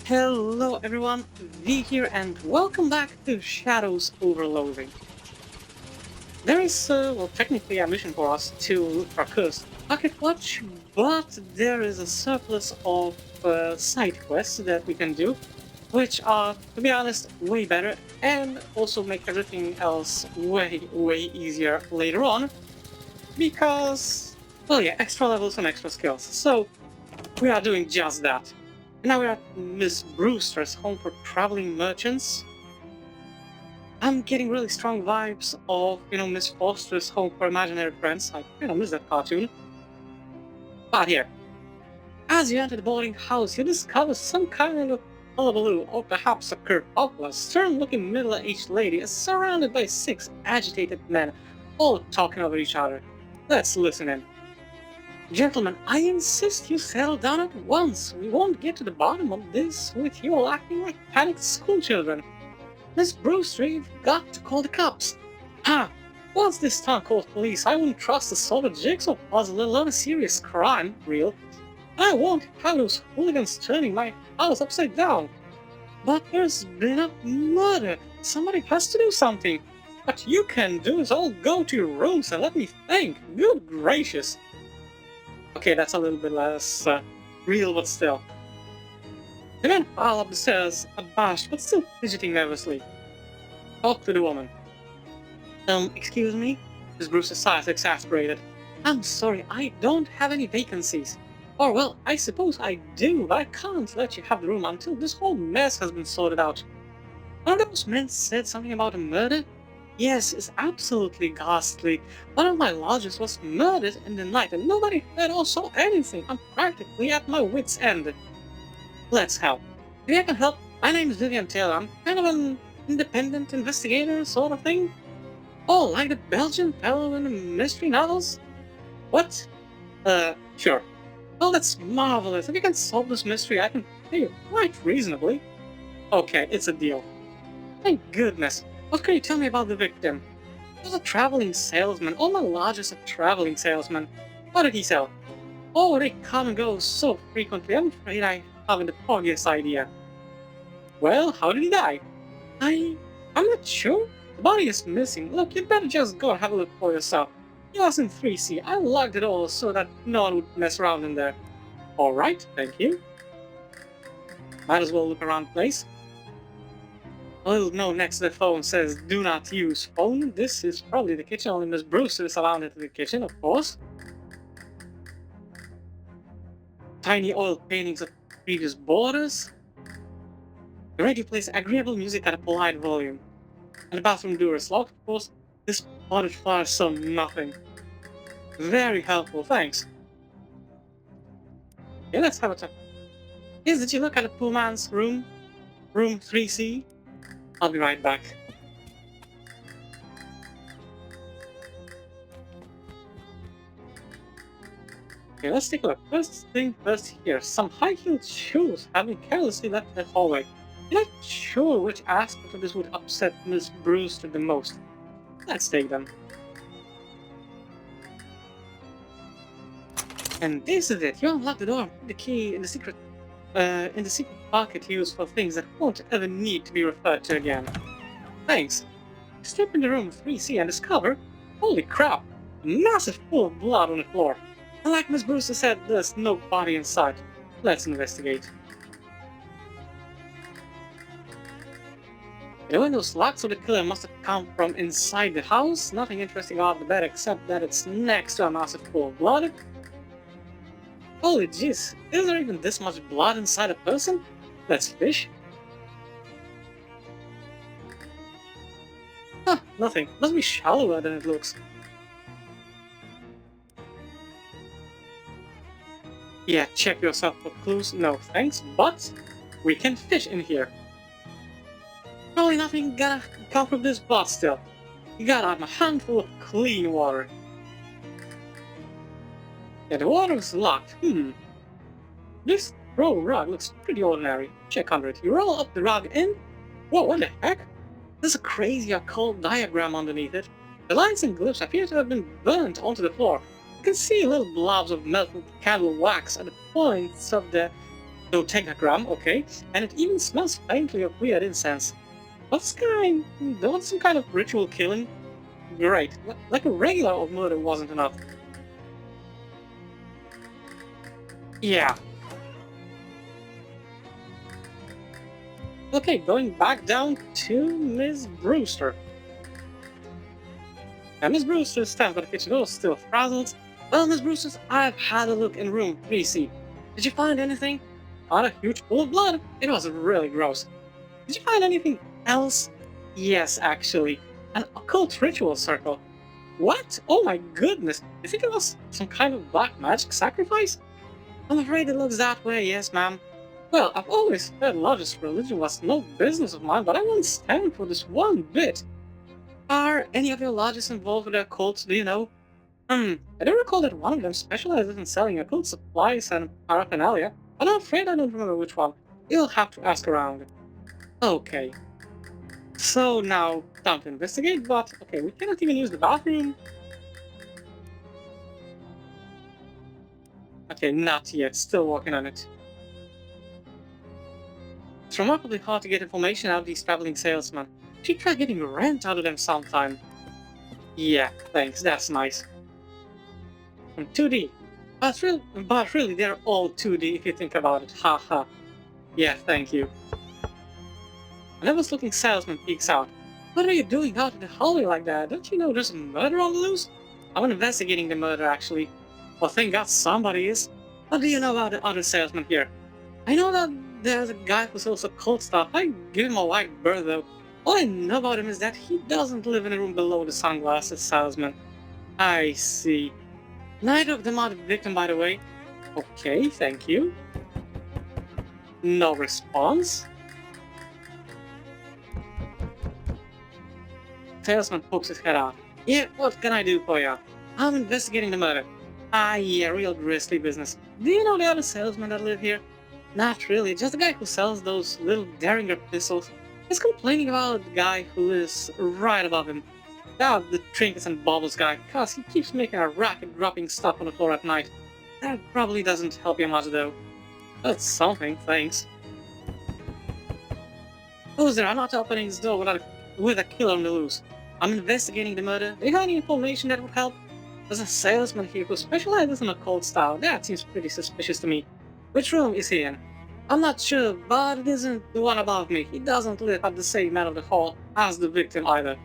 Hello everyone, V here and welcome back to Shadows Over Loathing. There is, technically a mission for us to look for cursed pocket watch, but there is a surplus of side quests that we can do, which are, to be honest, way better and also make everything else way easier later on, because, well yeah, extra levels and extra skills. So, we are doing just that. Now we're at Miss Brewster's home for traveling merchants. I'm getting really strong vibes of, Miss Foster's home for imaginary friends. I kind of miss that cartoon. But here, as you enter the boarding house, you discover some kind of hullabaloo, or perhaps a kerfuffle. A stern-looking middle-aged lady is surrounded by 6 agitated men, all talking over each other. Let's listen in. Gentlemen, I insist you settle down at once. We won't get to the bottom of this with you all acting like panicked schoolchildren. Miss Brewster, you've got to call the cops. Ha! Once this town called police, I wouldn't trust a solid jigsaw puzzle, let alone a serious crime, real. I won't have those hooligans turning my house upside down. But there's been a murder. Somebody has to do something. What you can do is all go to your rooms and let me think. Good gracious. Okay, that's a little bit less real, but still. The men file up the stairs, abashed but still fidgeting nervously. Talk to the woman. Excuse me? Miss Brewster's sighs exasperated. I'm sorry, I don't have any vacancies. Or, well, I suppose I do, but I can't let you have the room until this whole mess has been sorted out. One of those men said something about a murder? Yes, it's absolutely ghastly. One of my lodgers was murdered in the night and nobody heard or saw anything. I'm practically at my wit's end. Let's help. Maybe I can help. My name is Vivian Taylor. I'm kind of an independent investigator sort of thing. Oh, like the Belgian fellow in the mystery novels? What? Sure. Well, that's marvelous. If you can solve this mystery, I can pay you quite reasonably. Okay, it's a deal. Thank goodness. What can you tell me about the victim? He was a traveling salesman. All my lodgers are traveling salesmen. What did he sell? Oh, they come and go so frequently. I'm afraid I haven't the foggiest idea. Well, how did he die? I'm not sure. The body is missing. Look, you'd better just go and have a look for yourself. He was in 3C. I locked it all so that no one would mess around in there. Alright, thank you. Might as well look around the place. A little note next to the phone says, do not use phone. This is probably the kitchen, only Miss Brewster is allowed into the kitchen, of course. Tiny oil paintings of previous borders. The radio plays agreeable music at a polite volume. And the bathroom door is locked, of course. This potted flower saw nothing. Very helpful, thanks. Okay, let's have a talk. Yes, did you look at the poor man's room? Room 3C? I'll be right back. Okay, let's take a look. First thing first here. Some high-heeled shoes have been carelessly left in the hallway. I'm not sure which aspect of this would upset Miss Brewster the most. Let's take them. And this is it. You unlock the door and put the key in the secret pocket used for things that won't ever need to be referred to again. Thanks. Step in the room 3C and discover, holy crap, a massive pool of blood on the floor. And like Miss Brewster said, there's no body in sight. Let's investigate. The window's locked, so the killer must have come from inside the house. Nothing interesting about the bed except that it's next to a massive pool of blood. Holy jeez, is there even this much blood inside a person? Let's fish. Huh, nothing. Must be shallower than it looks. Yeah, check yourself for clues. No thanks, but we can fish in here. Probably nothing gonna come from this pot still. You gotta have a handful of clean water. Yeah, the water is locked. This throw rug looks pretty ordinary. Check under it. You roll up the rug in. Whoa, what the heck? There's a crazy occult diagram underneath it. The lines and glyphs appear to have been burnt onto the floor. You can see little blobs of melted candle wax at the points of the Dotegagram, okay, and it even smells faintly of weird incense. What's some kind of ritual killing? Great, like a regular murder wasn't enough. Yeah. Okay, going back down to Miss Brewster. And Miss Brewster stands by the kitchen door, still frazzled. Well, Miss Brewster, I've had a look in room 3C. Did you find anything? Not a huge pool of blood. It was really gross. Did you find anything else? Yes, actually. An occult ritual circle. What? Oh my goodness. You think it was some kind of black magic sacrifice? I'm afraid it looks that way, yes, ma'am. Well, I've always heard Lodge's religion was no business of mine, but I won't stand for this one bit. Are any of your lodges involved with the occult, do you know? I do recall that one of them specializes in selling occult supplies and paraphernalia, but I'm afraid I don't remember which one. You'll have to ask around. Okay. So now, time to investigate, but okay, we cannot even use the bathroom. Okay, not yet, still working on it. It's remarkably hard to get information out of these traveling salesmen. Should try getting rent out of them sometime. Yeah, thanks, that's nice. From 2D. But really, they're all 2D if you think about it, haha. Yeah, thank you. A nervous-looking salesman peeks out. What are you doing out in the hallway like that? Don't you know there's a murder on the loose? I'm investigating the murder, actually. Well, thank God somebody is. What do you know about the other salesman here? I know that there's a guy who sells occult stuff. I give him a wide berth, though. All I know about him is that he doesn't live in a room below the sunglasses salesman. I see. Neither of them are the victim, by the way. Okay, thank you. No response. Salesman pokes his head out. Yeah, what can I do for you? I'm investigating the murder. Ah, yeah, real grisly business. Do you know the other salesmen that live here? Not really, just the guy who sells those little Derringer pistols. He's complaining about the guy who lives right above him. The trinkets and baubles guy, cause he keeps making a racket dropping stuff on the floor at night. That probably doesn't help you much though. That's something, thanks. Who's there? I'm not opening this door with a killer on the loose. I'm investigating the murder. Do you have any information that would help? There's a salesman here who specializes in occult style. That seems pretty suspicious to me. Which room is he in? I'm not sure, but it isn't the one above me. He doesn't live at the same end of the hall as the victim either.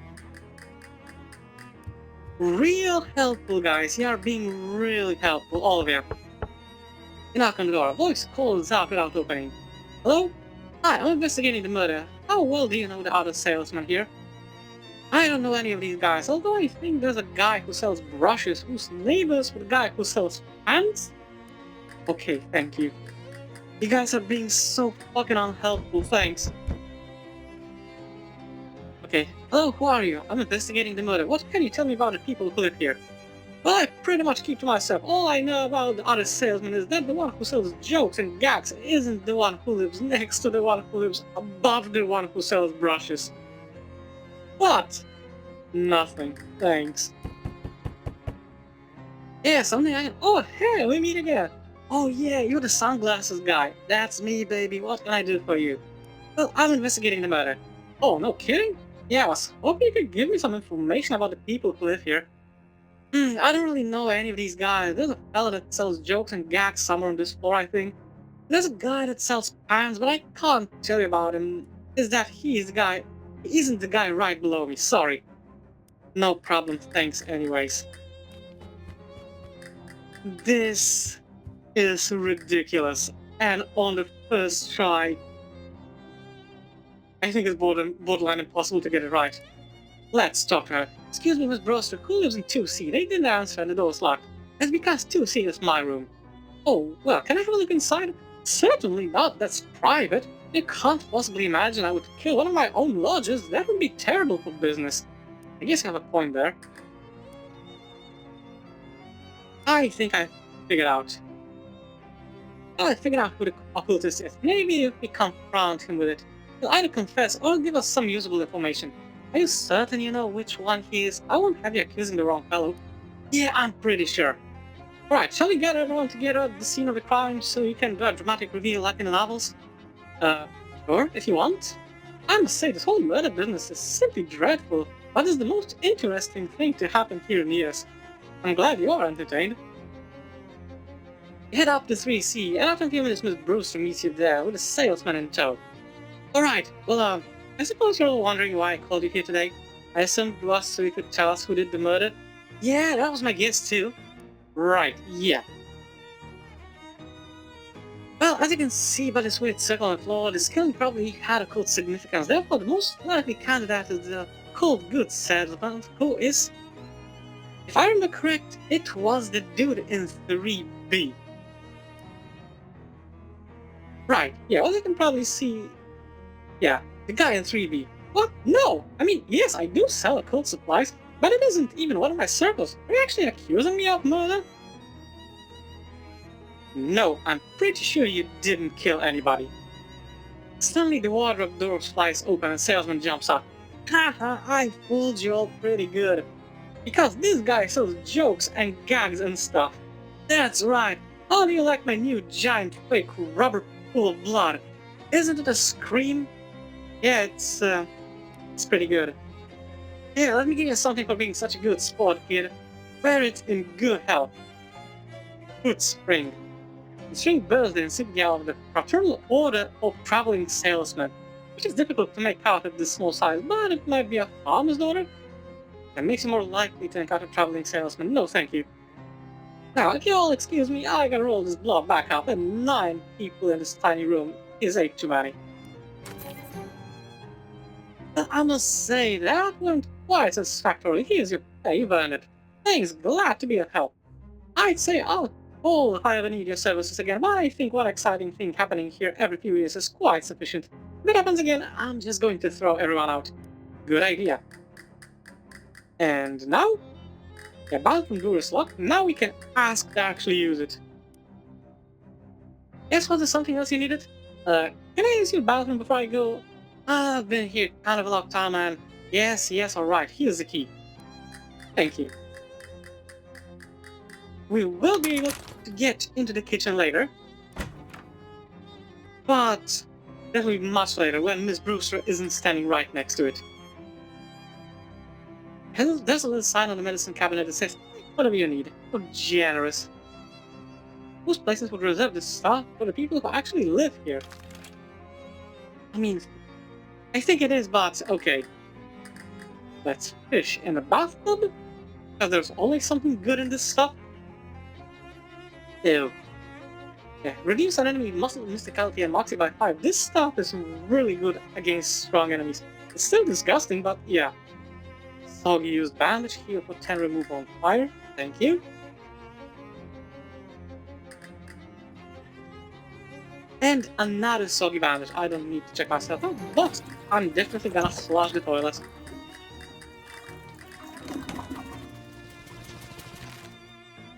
Real helpful, guys. You are being really helpful, all of you. You knock on the door. A voice calls out without opening. Hello? Hi, I'm investigating the murder. How well do you know the other salesman here? I don't know any of these guys, although I think there's a guy who sells brushes who's neighbors with a guy who sells pants? Okay, thank you. You guys are being so fucking unhelpful, thanks. Okay, hello, who are you? I'm investigating the murder. What can you tell me about the people who live here? Well, I pretty much keep to myself. All I know about the other salesman is that the one who sells jokes and gags isn't the one who lives next to the one who lives above the one who sells brushes. What? Nothing, thanks. Yeah, something I can... Oh, hey, we meet again. Oh yeah, you're the sunglasses guy. That's me, baby. What can I do for you? Well, I'm investigating the murder. Oh, no kidding? Yeah, I was hoping you could give me some information about the people who live here. I don't really know any of these guys. There's a fella that sells jokes and gags somewhere on this floor, I think. There's a guy that sells pants, but I can't tell you about him. Is that he's the guy... He isn't the guy right below me, sorry. No problem, thanks anyways. This is ridiculous. And on the first try, I think it's borderline impossible to get it right. Let's talk to her. Excuse me, Miss Brewster, who lives in 2C? They didn't answer and the door's locked. That's because 2C is my room. Oh, well, can I have a look inside? Certainly not, that's private. You can't possibly imagine I would kill one of my own lodges. That would be terrible for business. I guess you have a point there. I think I figured out. I figured out who the occultist is. Maybe if we confront him with it, he'll either confess or give us some usable information. Are you certain you know which one he is? I won't have you accusing the wrong fellow. Yeah, I'm pretty sure. Alright, shall we get everyone together at the scene of the crime so you can do a dramatic reveal like in the novels? Sure, if you want. I must say, this whole murder business is simply dreadful, but it's the most interesting thing to happen here in years. I'm glad you are entertained. You head up to 3C, and after a few minutes Miss Brewster meets you there with a salesman in tow. Alright, well, I suppose you're all wondering why I called you here today. I assumed it was so you could tell us who did the murder. Yeah, that was my guess too. Right, yeah. Well, as you can see by this weird circle on the floor, this killing probably had a cult significance. Therefore, the most likely candidate is the cold goods salesman, who is, if I remember correct, it was the dude in 3B. Right, yeah, well, you can probably see, yeah, the guy in 3B. What? No! I mean, yes, I do sell occult supplies, but it isn't even one of my circles. Are you actually accusing me of murder? No, I'm pretty sure you didn't kill anybody. Suddenly the wardrobe door flies open and salesman jumps up. Haha, I fooled you all pretty good. Because this guy sells jokes and gags and stuff. That's right. How do you like my new giant fake rubber pool of blood? Isn't it a scream? Yeah, it's pretty good. Here, let me give you something for being such a good sport, kid. Wear it in good health. Good spring. The string bears the insignia of the Fraternal Order of Traveling Salesmen, which is difficult to make out at this small size, but it might be a farmer's daughter. That makes you more likely to encounter traveling salesmen. No, thank you. Now, if you all excuse me, I gotta roll this blob back up, and 9 people in this tiny room is 8 too many. I must say, that went quite satisfactorily. Here's your pay, you've earned it. Thanks, glad to be of help. I'd say I'll call if I ever need your services again, but I think one exciting thing happening here every few years is quite sufficient. If it happens again, I'm just going to throw everyone out. Good idea. And now? The bathroom door is locked, now we can ask to actually use it. Yes, was there something else you needed? Can I use your bathroom before I go? I've been here kind of a long time, and yes, alright, here's the key. Thank you. We will be able to get into the kitchen later, but that will be much later when Miss Brewster isn't standing right next to it. There's a little sign on the medicine cabinet that says, whatever you need. So generous. Most places would reserve this stuff for the people who actually live here. I mean, I think it is, but okay. Let's fish in the bathtub? Because there's only something good in this stuff? Ew. Yeah, reduce an enemy muscle mysticality and moxie by 5. This stuff is really good against strong enemies. It's still disgusting, but yeah. Soggy used bandage, heal for 10 remove on fire. Thank you. And another soggy bandage. I don't need to check myself out, but I'm definitely gonna flush the toilet.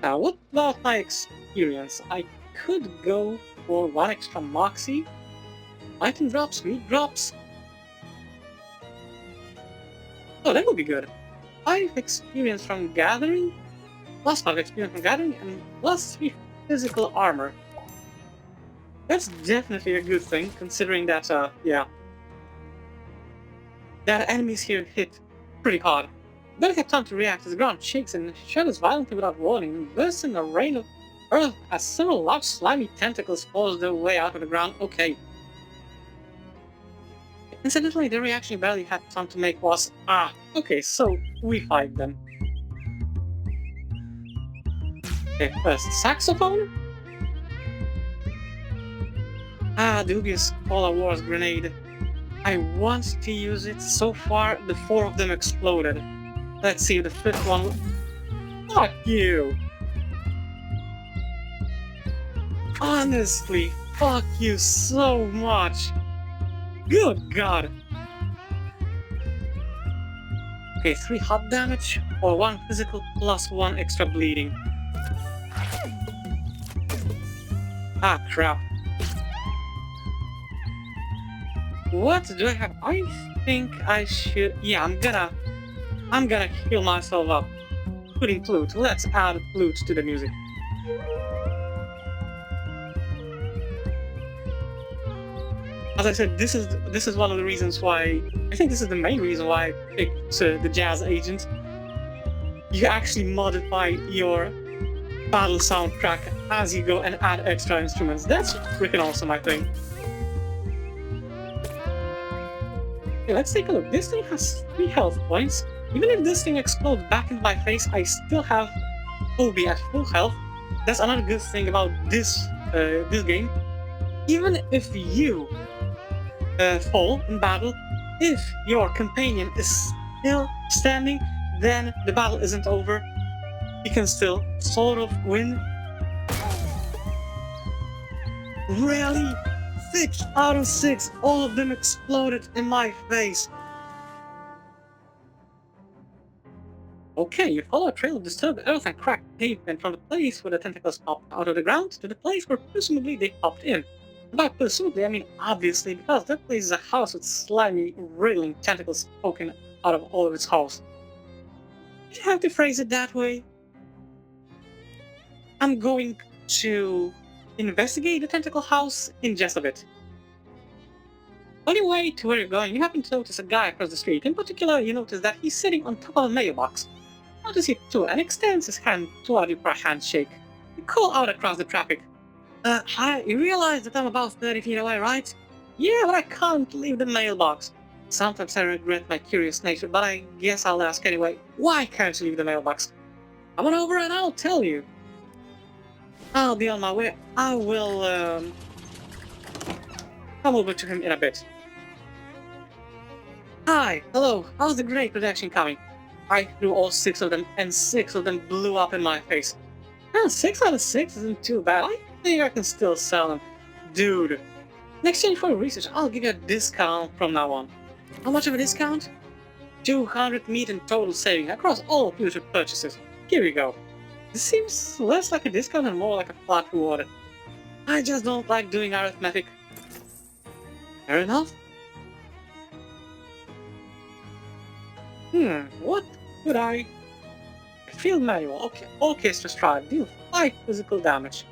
Now, what about my experience? I could go for 1 extra moxie. Item drops, meat drops. Oh, that would be good. 5 experience from gathering, plus 5 experience from gathering, and plus 3 physical armor. That's definitely a good thing, considering that, yeah. That enemies here hit pretty hard. Barely have time to react as the ground shakes and shudders violently without warning, and bursts in a rain of earth as several large slimy tentacles force their way out of the ground. Okay. Incidentally, the reaction you barely had time to make was, okay, so we fight them. Okay, first, saxophone? Dubious Cola Wars grenade. I want to use it. So far, the 4 of them exploded. Let's see, the 5th one... Fuck you! Honestly, fuck you so much! Good god! Okay, 3 hot damage, or 1 physical plus 1 extra bleeding. Ah, crap. What do I have? I think I should... Yeah, I'm gonna heal myself up. Putting flute. Let's add flute to the music. As I said, this is one of the reasons why I think this is the main reason why I picked the Jazz Agent. You actually modify your battle soundtrack as you go and add extra instruments. That's freaking awesome, I think. Okay, let's take a look. This thing has 3 health points. Even if this thing explodes back into my face, I still have Obi at full health. That's another good thing about this game. Even if you fall in battle, if your companion is still standing, then the battle isn't over. You can still sort of win. Really? 6 out of 6, all of them exploded in my face. Okay, you follow a trail of disturbed earth and cracked pavement from the place where the tentacles popped out of the ground to the place where presumably they popped in. By presumably, I mean obviously, because that place is a house with slimy, wriggling tentacles poking out of all of its holes. You have to phrase it that way. I'm going to investigate the tentacle house in just a bit. On your way to where you're going, you happen to notice a guy across the street. In particular, you notice that he's sitting on top of a mailbox. Notice it too, and extends his hand toward you for a handshake. You call out across the traffic. Hi, you realize that I'm about 30 feet away, right? Yeah, but I can't leave the mailbox. Sometimes I regret my curious nature, but I guess I'll ask anyway. Why can't you leave the mailbox? Come on over and I'll tell you. I'll be on my way. I will, come over to him in a bit. Hi, hello, how's the great production coming? I threw all 6 of them, and 6 of them blew up in my face. 6 out of 6 isn't too bad. I think I can still sell them. Dude, in exchange for your research, I'll give you a discount from now on. How much of a discount? 200 meat in total saving across all future purchases. Here you go. This seems less like a discount and more like a flat reward. I just don't like doing arithmetic. Fair enough. What could I... Field manual. Okay, orchestra strike. Deal 5 physical damage.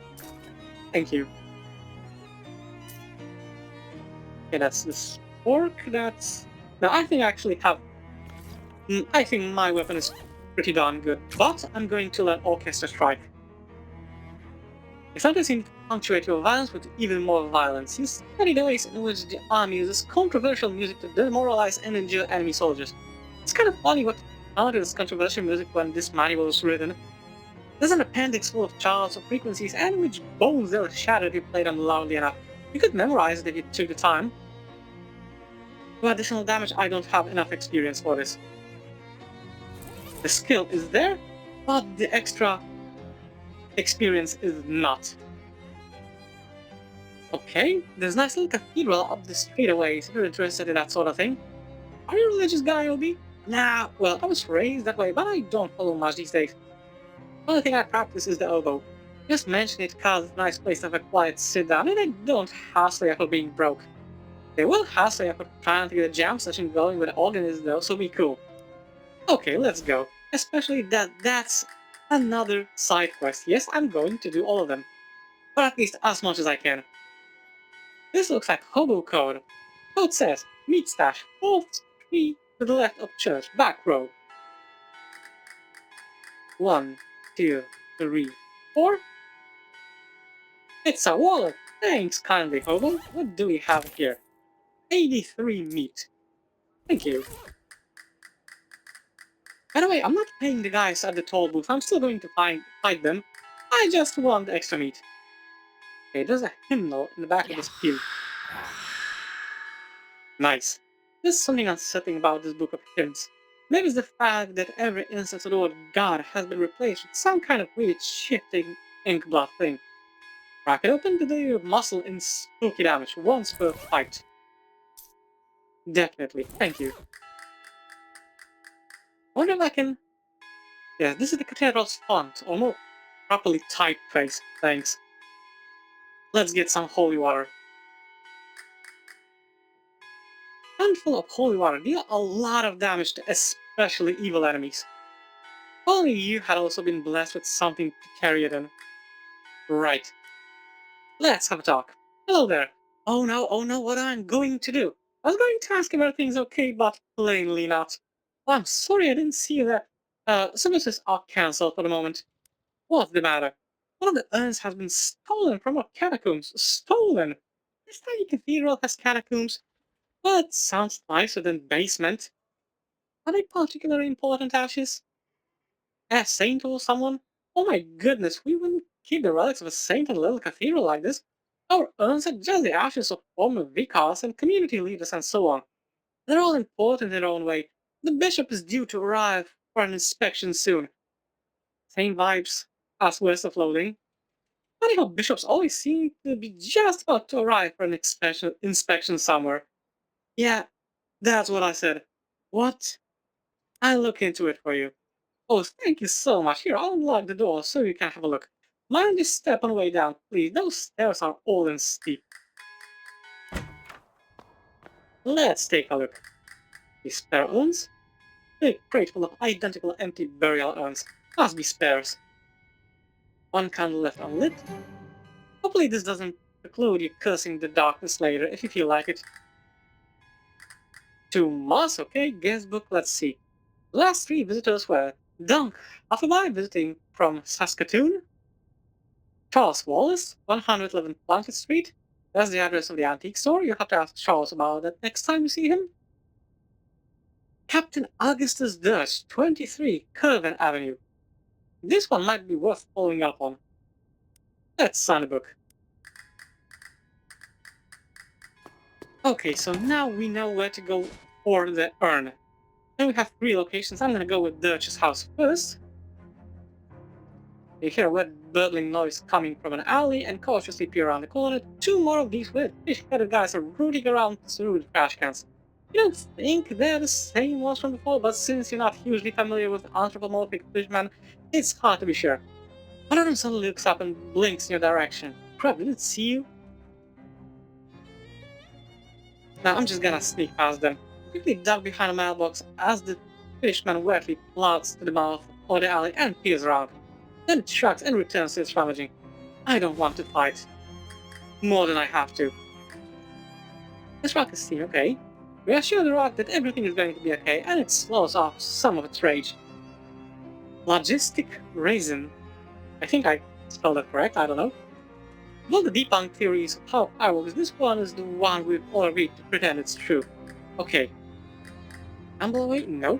Thank you. Okay, that's the spork. That's... Now, I think I actually have... I think my weapon is pretty darn good, but I'm going to learn orchestra strike. It sometimes seems to punctuate your violence with even more violence. You study the ways in which the army uses controversial music to demoralize and injure enemy soldiers. It's kind of funny what founded this controversial music when this manual was written. There's an appendix full of charts of frequencies and which bones they'll shatter if you play them loudly enough. You could memorize it if you took the time. For additional damage, I don't have enough experience for this. The skill is there, but the extra experience is not. Okay, there's a nice little cathedral up the street away, if you're interested in that sort of thing. Are you a religious guy, Obi? Nah, well, I was raised that way, but I don't follow much these days. The only thing I practice is the elbow. Just mention it cause it's a nice place to have a quiet sit down, and they don't hassle you for being broke. They will hassle you for trying to get a jam session going with the organist though, so be cool. Okay, let's go. Especially that's another side quest. Yes, I'm going to do all of them. Or at least as much as I can. This looks like hobo code. Code says, meat stash, 4th tree to the left of church, back row. 1, 2, 3, 4. It's a wallet. Thanks kindly, hobo. What do we have here? 83 meat. Thank you. By the way, I'm not paying the guys at the toll booth. I'm still going to fight them. I just want the extra meat. Okay, there's a hymnal in the back of this pew. Nice. There's something unsettling about this book of hymns. Maybe it's the fact that every instance of the word God has been replaced with some kind of weird shifting ink blot thing. Crack it open to do your muscle in spooky damage once per fight. Definitely, thank you. I wonder if I can... Yeah, this is the cathedral's font, or more properly typeface, thanks. Let's get some holy water. A handful of holy water deal a lot of damage to especially evil enemies. If only you had also been blessed with something to carry it in. Right. Let's have a talk. Hello there. Oh no, what I'm going to do? I was going to ask if everything's okay, but plainly not. Well, I'm sorry I didn't see that. Services are cancelled for the moment. What's the matter? One of the urns has been stolen from our catacombs. Stolen! This tiny cathedral has catacombs, but sounds nicer than basement. Are they particularly important ashes? A saint or someone? Oh my goodness, we wouldn't keep the relics of a saint in a little cathedral like this. Our urns are just the ashes of former vicars and community leaders and so on. They're all important in their own way. The bishop is due to arrive for an inspection soon. Same vibes as west of loading. Funny how bishops always seem to be just about to arrive for an inspection somewhere. Yeah, that's what I said. What? I'll look into it for you. Oh, thank you so much. Here, I'll unlock the door so you can have a look. Mind this step on the way down, please. Those stairs are old and steep. Let's take a look. These spare urns? Big crate full of identical empty burial urns. Must be spares. One candle left unlit. Hopefully this doesn't preclude you cursing the darkness later if you feel like it. 2 months, okay, guestbook, let's see. The last 3 visitors were Dunk Afterby visiting from Saskatoon, Charles Wallace, 111 Plunkett Street. That's the address of the antique store. You have to ask Charles about that next time you see him. Captain Augustus Dutch, 23 Curven Avenue. This one might be worth following up on. Let's sign the book. Okay, so now we know where to go for the urn. Then we have 3 locations. I'm gonna go with Dutch's house first. You hear a wet burbling noise coming from an alley and cautiously peer around the corner. 2 more of these weird fish-headed guys are rooting around through the trash cans. You don't think they're the same ones from before, but since you're not hugely familiar with anthropomorphic fishmen, it's hard to be sure. One of them suddenly looks up and blinks in your direction. Crap, did it see you? Now I'm just gonna sneak past them. Quickly duck behind a mailbox as the fishman wetly plods to the mouth of the alley and peers around. Then it shrugs and returns to its rummaging. I don't want to fight. More than I have to. This rock is seen okay. We assure the rock that everything is going to be okay, and it slows off some of its rage. Logistic Raisin. I think I spelled that correct, I don't know. Of all the debunked theories of how power works, this one is the one we've all agreed to pretend it's true. Okay. Amble away? No.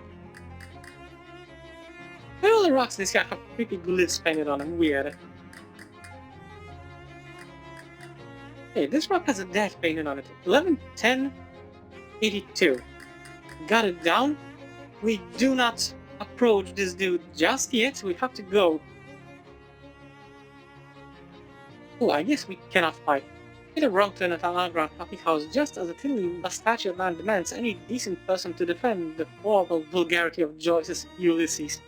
Why all the rocks in this guy have creepy glyphs painted on them? Weird. Hey, this rock has a death painted on it. 11-10-82. Got it down? We do not approach this dude just yet. We have to go. Oh, I guess we cannot fight. Made a wrong turn at an underground coffee house just as a thinly mustachioed man demands any decent person to defend the horrible vulgarity of Joyce's Ulysses.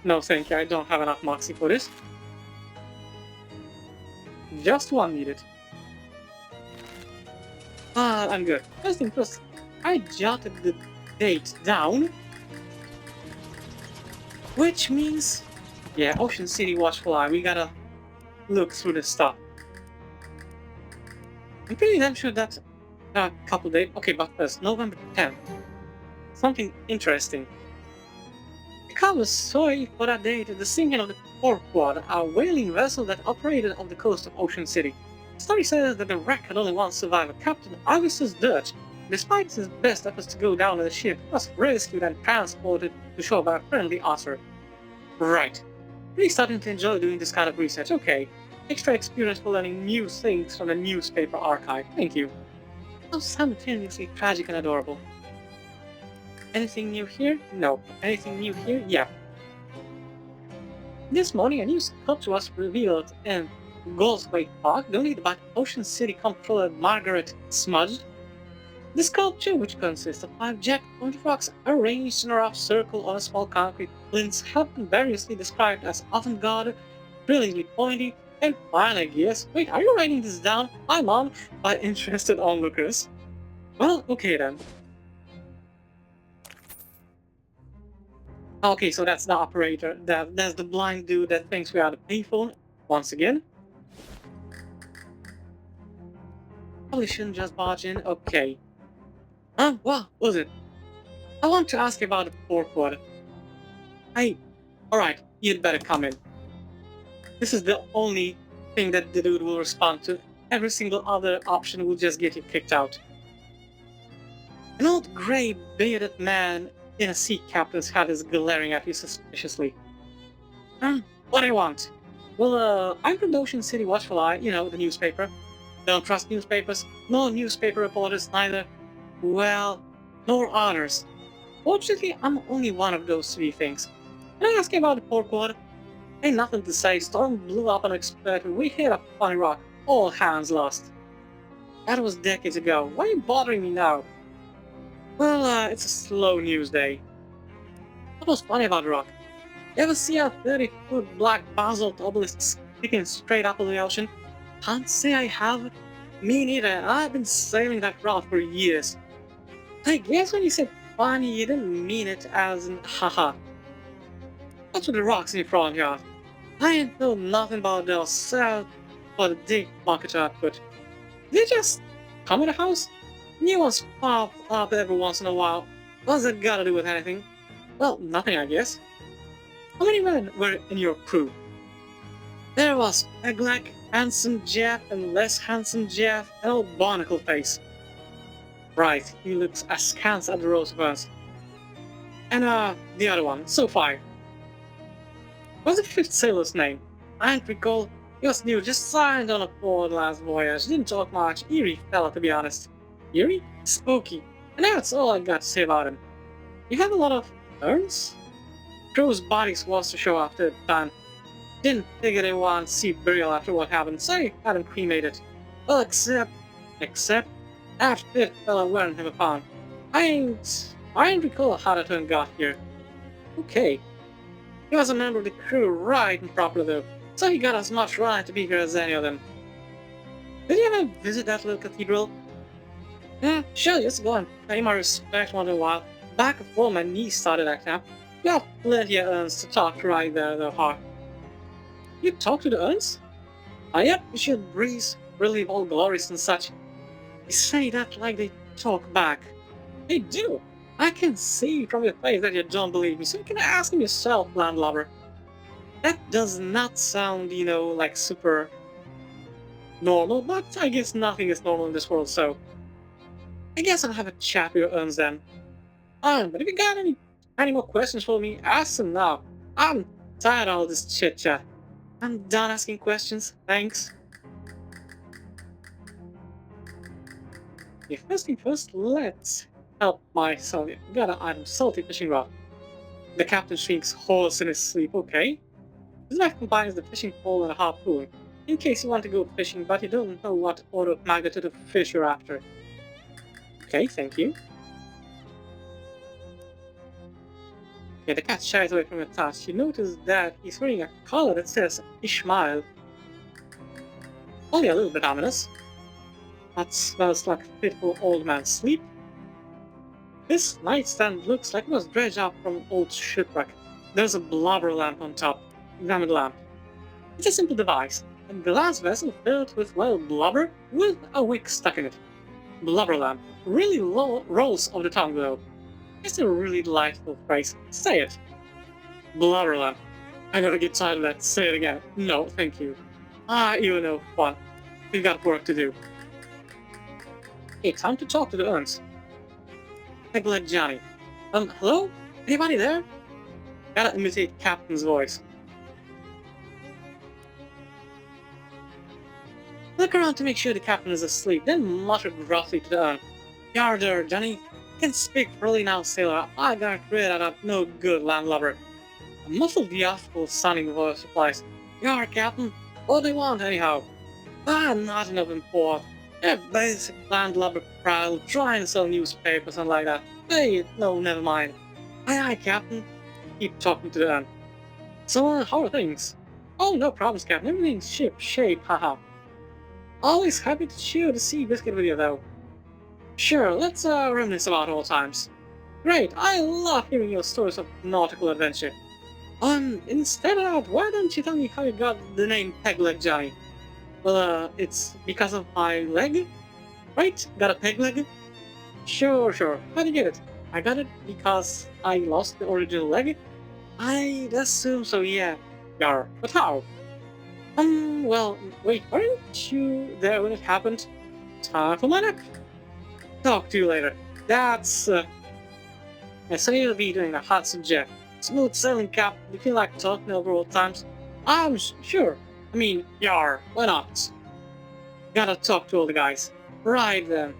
No thank you, I don't have enough moxie for this. Just one needed. Ah, I'm good. First thing first, I jotted the date down. Which means... yeah, Ocean City Watchful Eye, we gotta look through this stuff. I'm pretty damn sure that's a couple days. Okay, but first, November 10th. Something interesting. The covers sorry for that date, the sinking of the Porquad, a whaling vessel that operated on the coast of Ocean City. The story says that the wreck had only one survivor, Captain Augustus Dutch. Despite his best efforts to go down with the ship, was rescued and transported to shore by a friendly otter. Right. Really starting to enjoy doing this kind of research, okay. Extra experience for learning new things from the newspaper archive, thank you. How simultaneously tragic and adorable. Anything new here? No. Anything new here? Yeah. This morning a new sculpture was revealed in Goldsway Park, donated by Ocean City Comptroller Margaret Smudge. The sculpture, which consists of 5 jagged pointed rocks arranged in a rough circle on a small concrete plinth, have been variously described as avant-garde, brilliantly pointy, and fine, I guess. Wait, are you writing this down? Hi, Mom, by interested onlookers. Well, okay then. Okay, so that's the operator. That's the blind dude that thinks we are the payphone. Once again. probably shouldn't just barge in. Okay. What was it? I want to ask you about the pork water. Hey, alright, you'd better come in. This is the only thing that the dude will respond to. Every single other option will just get you kicked out. An old grey bearded man in a sea captain's hat is glaring at you suspiciously. What do you want? Well, I'm from the Ocean City Watchful Eye, you know, the newspaper. Don't trust newspapers, no newspaper reporters neither. Well, nor others. Fortunately, I'm only one of those three things. Can I ask you about the pork water? Ain't nothing to say, storm blew up unexpectedly, we hit a funny rock, all hands lost. That was decades ago, why are you bothering me now? Well, it's a slow news day. What was funny about the rock? You ever see a 30-foot black basalt obelisk sticking straight up of the ocean? Can't say I have. Me neither, I've been sailing that route for years. I guess when you said funny, you didn't mean it as in haha. What's with the rocks in your front yard? I ain't know nothing about those sell for the dig market output. They just come in the house? New ones pop up every once in a while. What's that got to do with anything? Well, nothing, I guess. How many men were in your crew? There was Eglac, handsome Jeff, and less handsome Jeff, and old Barnacle Face. Right, he looks askance at the Roosevelts. And the other one, so 5. What's the 5th sailor's name? I don't recall. He was new, just signed on a board last voyage, didn't talk much, eerie fella to be honest. Eerie? Spooky. And that's all I got to say about him. You have a lot of urns? Crew's bodies was to show after the time. Didn't figure they want to see burial after what happened, so I had him cremated. Well, except that 5th fella weren't him upon. I ain't recall how that one got here. Okay. He was a member of the crew right and proper though, so he got as much right to be here as any of them. Did you ever visit that little cathedral? Yeah, sure, just go and pay my respect once in a while. Back before my niece started acting up, you got plenty of urns to talk to right there, though, huh? You talk to the urns? Yep, you should relieve all glories and such. You say that like they talk back. They do. I can see from your face that you don't believe me, so you can ask him yourself, landlubber. That does not sound, you know, like super normal, but I guess nothing is normal in this world, so I guess I'll have a chat with your urns then. But if you got any more questions for me, ask them now. I'm tired of all this chit-chat. I'm done asking questions, thanks. Okay, first thing first, let's help myself. Got an item, salty fishing rod. The captain shrinks holes in his sleep, okay. This knife combines the fishing pole and a harpoon, in case you want to go fishing but you don't know what order of magnitude of fish you're after. Okay, thank you. Okay, the cat shies away from your touch. You notice that he's wearing a collar that says Ishmael. Only a little bit ominous. That smells like a fitful old man's sleep. This nightstand looks like it was dredged up from an old shipwreck. There's a blubber lamp on top. Examine the lamp. It's a simple device. A glass vessel filled with, well, blubber with a wick stuck in it. Blubber lamp. Really low rolls off the tongue though. It's a really delightful phrase. Say it. Blubber lamp. I gotta get tired of that. Say it again. No, thank you. You know, fun. We've got work to do. Hey, time to talk to the urns. Like Johnny. Hello? Anybody there? Gotta imitate Captain's voice. Look around to make sure the captain is asleep, then mutter gruffly to the urn. Yar there, Johnny. Can speak freely now, sailor. I got rid of that no good landlubber. A muffled, yachtful sounding voice replies, Yar, Captain. What do you want, anyhow? Not enough import. A basic landlubber crowd trying to sell newspapers and like that. Hey, no, never mind. Aye, Captain. Keep talking to the urn. So, how are things? Oh, no problems, Captain. Everything's ship shape, haha. Always happy to chew the sea biscuit with you, though. Sure, let's reminisce about old times. Great, I love hearing your stories of nautical adventure. Instead of that, why don't you tell me how you got the name Peg Leg Johnny? Well, it's because of my leg? Right? Got a peg leg? Sure, sure. How'd you get it? I got it because I lost the original leg? I'd assume so, yeah. Yar, but how? Well, wait, weren't you there when it happened? Time for my nap. Talk to you later. I saw you'll be doing a Hudson Jeff. Smooth sailing, Cap. You feel like talking over old times? Sure. I mean, yar, why not? Gotta talk to all the guys. Right then.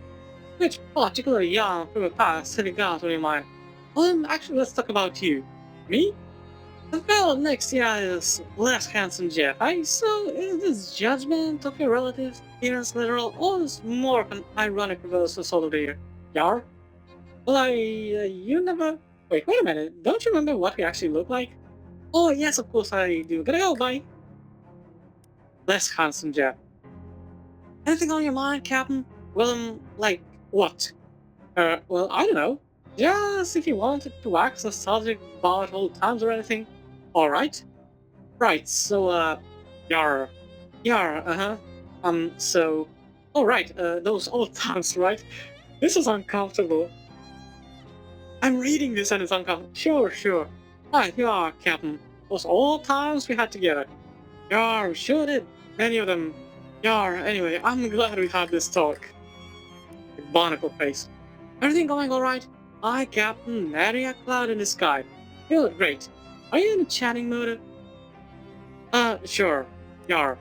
Which particular yarn from the past have you got on your mind? Actually, let's talk about you. Me? Well, next year is less handsome Jeff. So is this judgment of your relatives appearance literal, or is more of an ironic reversal sort of the year? Yar? Well, you never. Wait a minute. Don't you remember what we actually look like? Oh, yes, of course I do. Gotta go, bye. Less handsome Jeff. Anything on your mind, Captain? Well, like, what? Well, I don't know. Just if you wanted to wax nostalgic about old times or anything. Alright. Right, so, yar. Yar, uh-huh. So... Alright, those old times, right? This is uncomfortable. I'm reading this and it's uncomfortable. Sure. Right, you are, Captain. Those old times we had together. Yar, sure did. Many of them. Yar, anyway, I'm glad we had this talk. Barnacle face. Everything going alright? Hi, Captain. Nary a cloud in the sky. You look great. Are you in a chatting mood? Sure. Yar.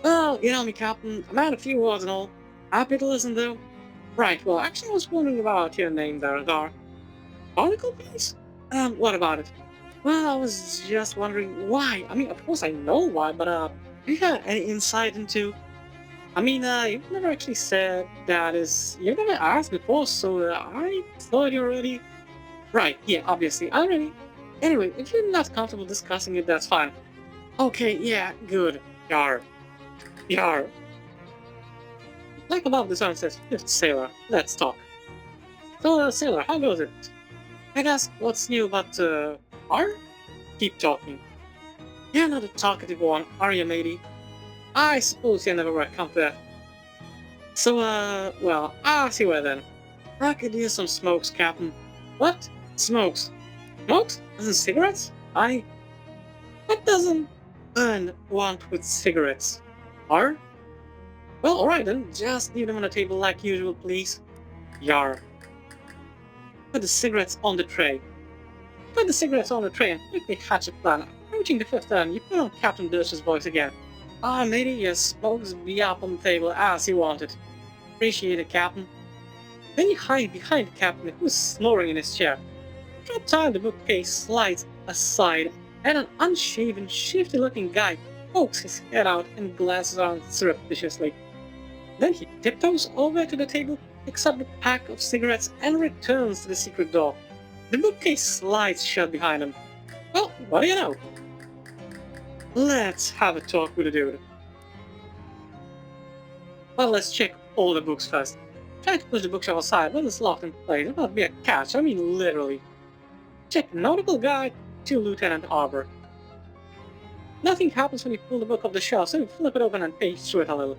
Well, you know me, Captain. I'm out a few words and all. Happy to listen, though. Right, well, actually, I was wondering about your name there, Dar. Barnacle face? What about it? Well, I was just wondering why. I mean, of course I know why, but, do you have any insight into... I mean, you've never actually said that is... You've never asked before, so I thought you already... Right, yeah, obviously, I'm ready. Anyway, if you're not comfortable discussing it, that's fine. Okay, yeah, good. Yar. Like above the sun says, fifth sailor, let's talk. So, sailor, how goes it? I guess what's new but, Keep talking. You're not a talkative one, are you, matey? I suppose you never were come to that. So, well, I see where then. I could use some smokes, Captain. What? Smokes? Smokes? As in cigarettes? What doesn't burn want with cigarettes? Are? Well, alright then, just leave them on the table like usual, please. Yar. Put the cigarettes on the tray. Put the cigarettes on the tray and quickly hatch a plan. Approaching the fifth turn, you put on Captain Dirch's voice again. Matey, your smokes be up on the table as you wanted. Appreciate it, Captain. Then you hide behind the captain who's snoring in his chair. For a time, the bookcase slides aside, and an unshaven, shifty-looking guy pokes his head out and glances around surreptitiously. Then he tiptoes over to the table, picks up the pack of cigarettes, and returns to the secret door. The bookcase slides shut behind him. Well, what do you know? Let's have a talk with the dude. Well, let's check all the books first. Try to push the bookshelf aside, but it's locked in place. It might be a catch, I mean literally. Check Nautical Guide to Lieutenant Arbor. Nothing happens when you pull the book off the shelf, so you flip it open and page through it a little.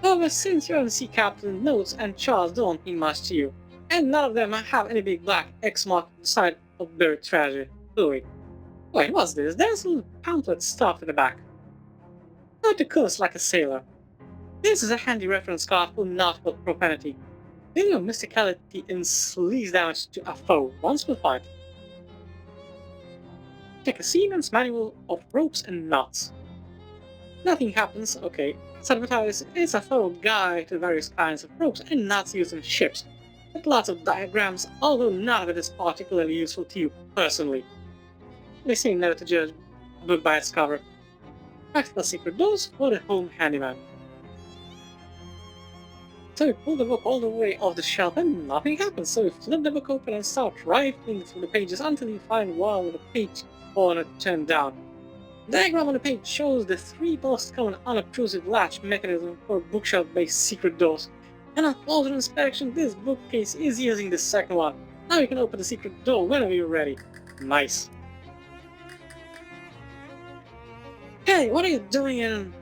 However, since you're the sea captain, notes and charts don't mean much to you, and none of them have any big black X mark on the side of buried treasure, do we? Wait, what's this? There's a little pamphlet stuffed in the back. How to curse like a sailor. This is a handy reference card for nautical profanity. Dealing with mysticality and sleaze damage to a foe, once will find. Check a seaman's manual of ropes and knots. Nothing happens, okay. As advertised, it's a thorough guide to various kinds of ropes and knots used in ships, with lots of diagrams, although none of it is particularly useful to you personally. They seem never to judge a book by its cover. Practical secret doors for the home handyman. So you pull the book all the way off the shelf and nothing happens, so you flip the book open and start rifling through the pages until you find one with a page corner turned down. The diagram on the page shows the three most common unobtrusive latch mechanism for bookshelf-based secret doors, and on closer inspection, this bookcase is using the second one. Now you can open the secret door whenever you're ready. Nice. Hey, what are you doing in,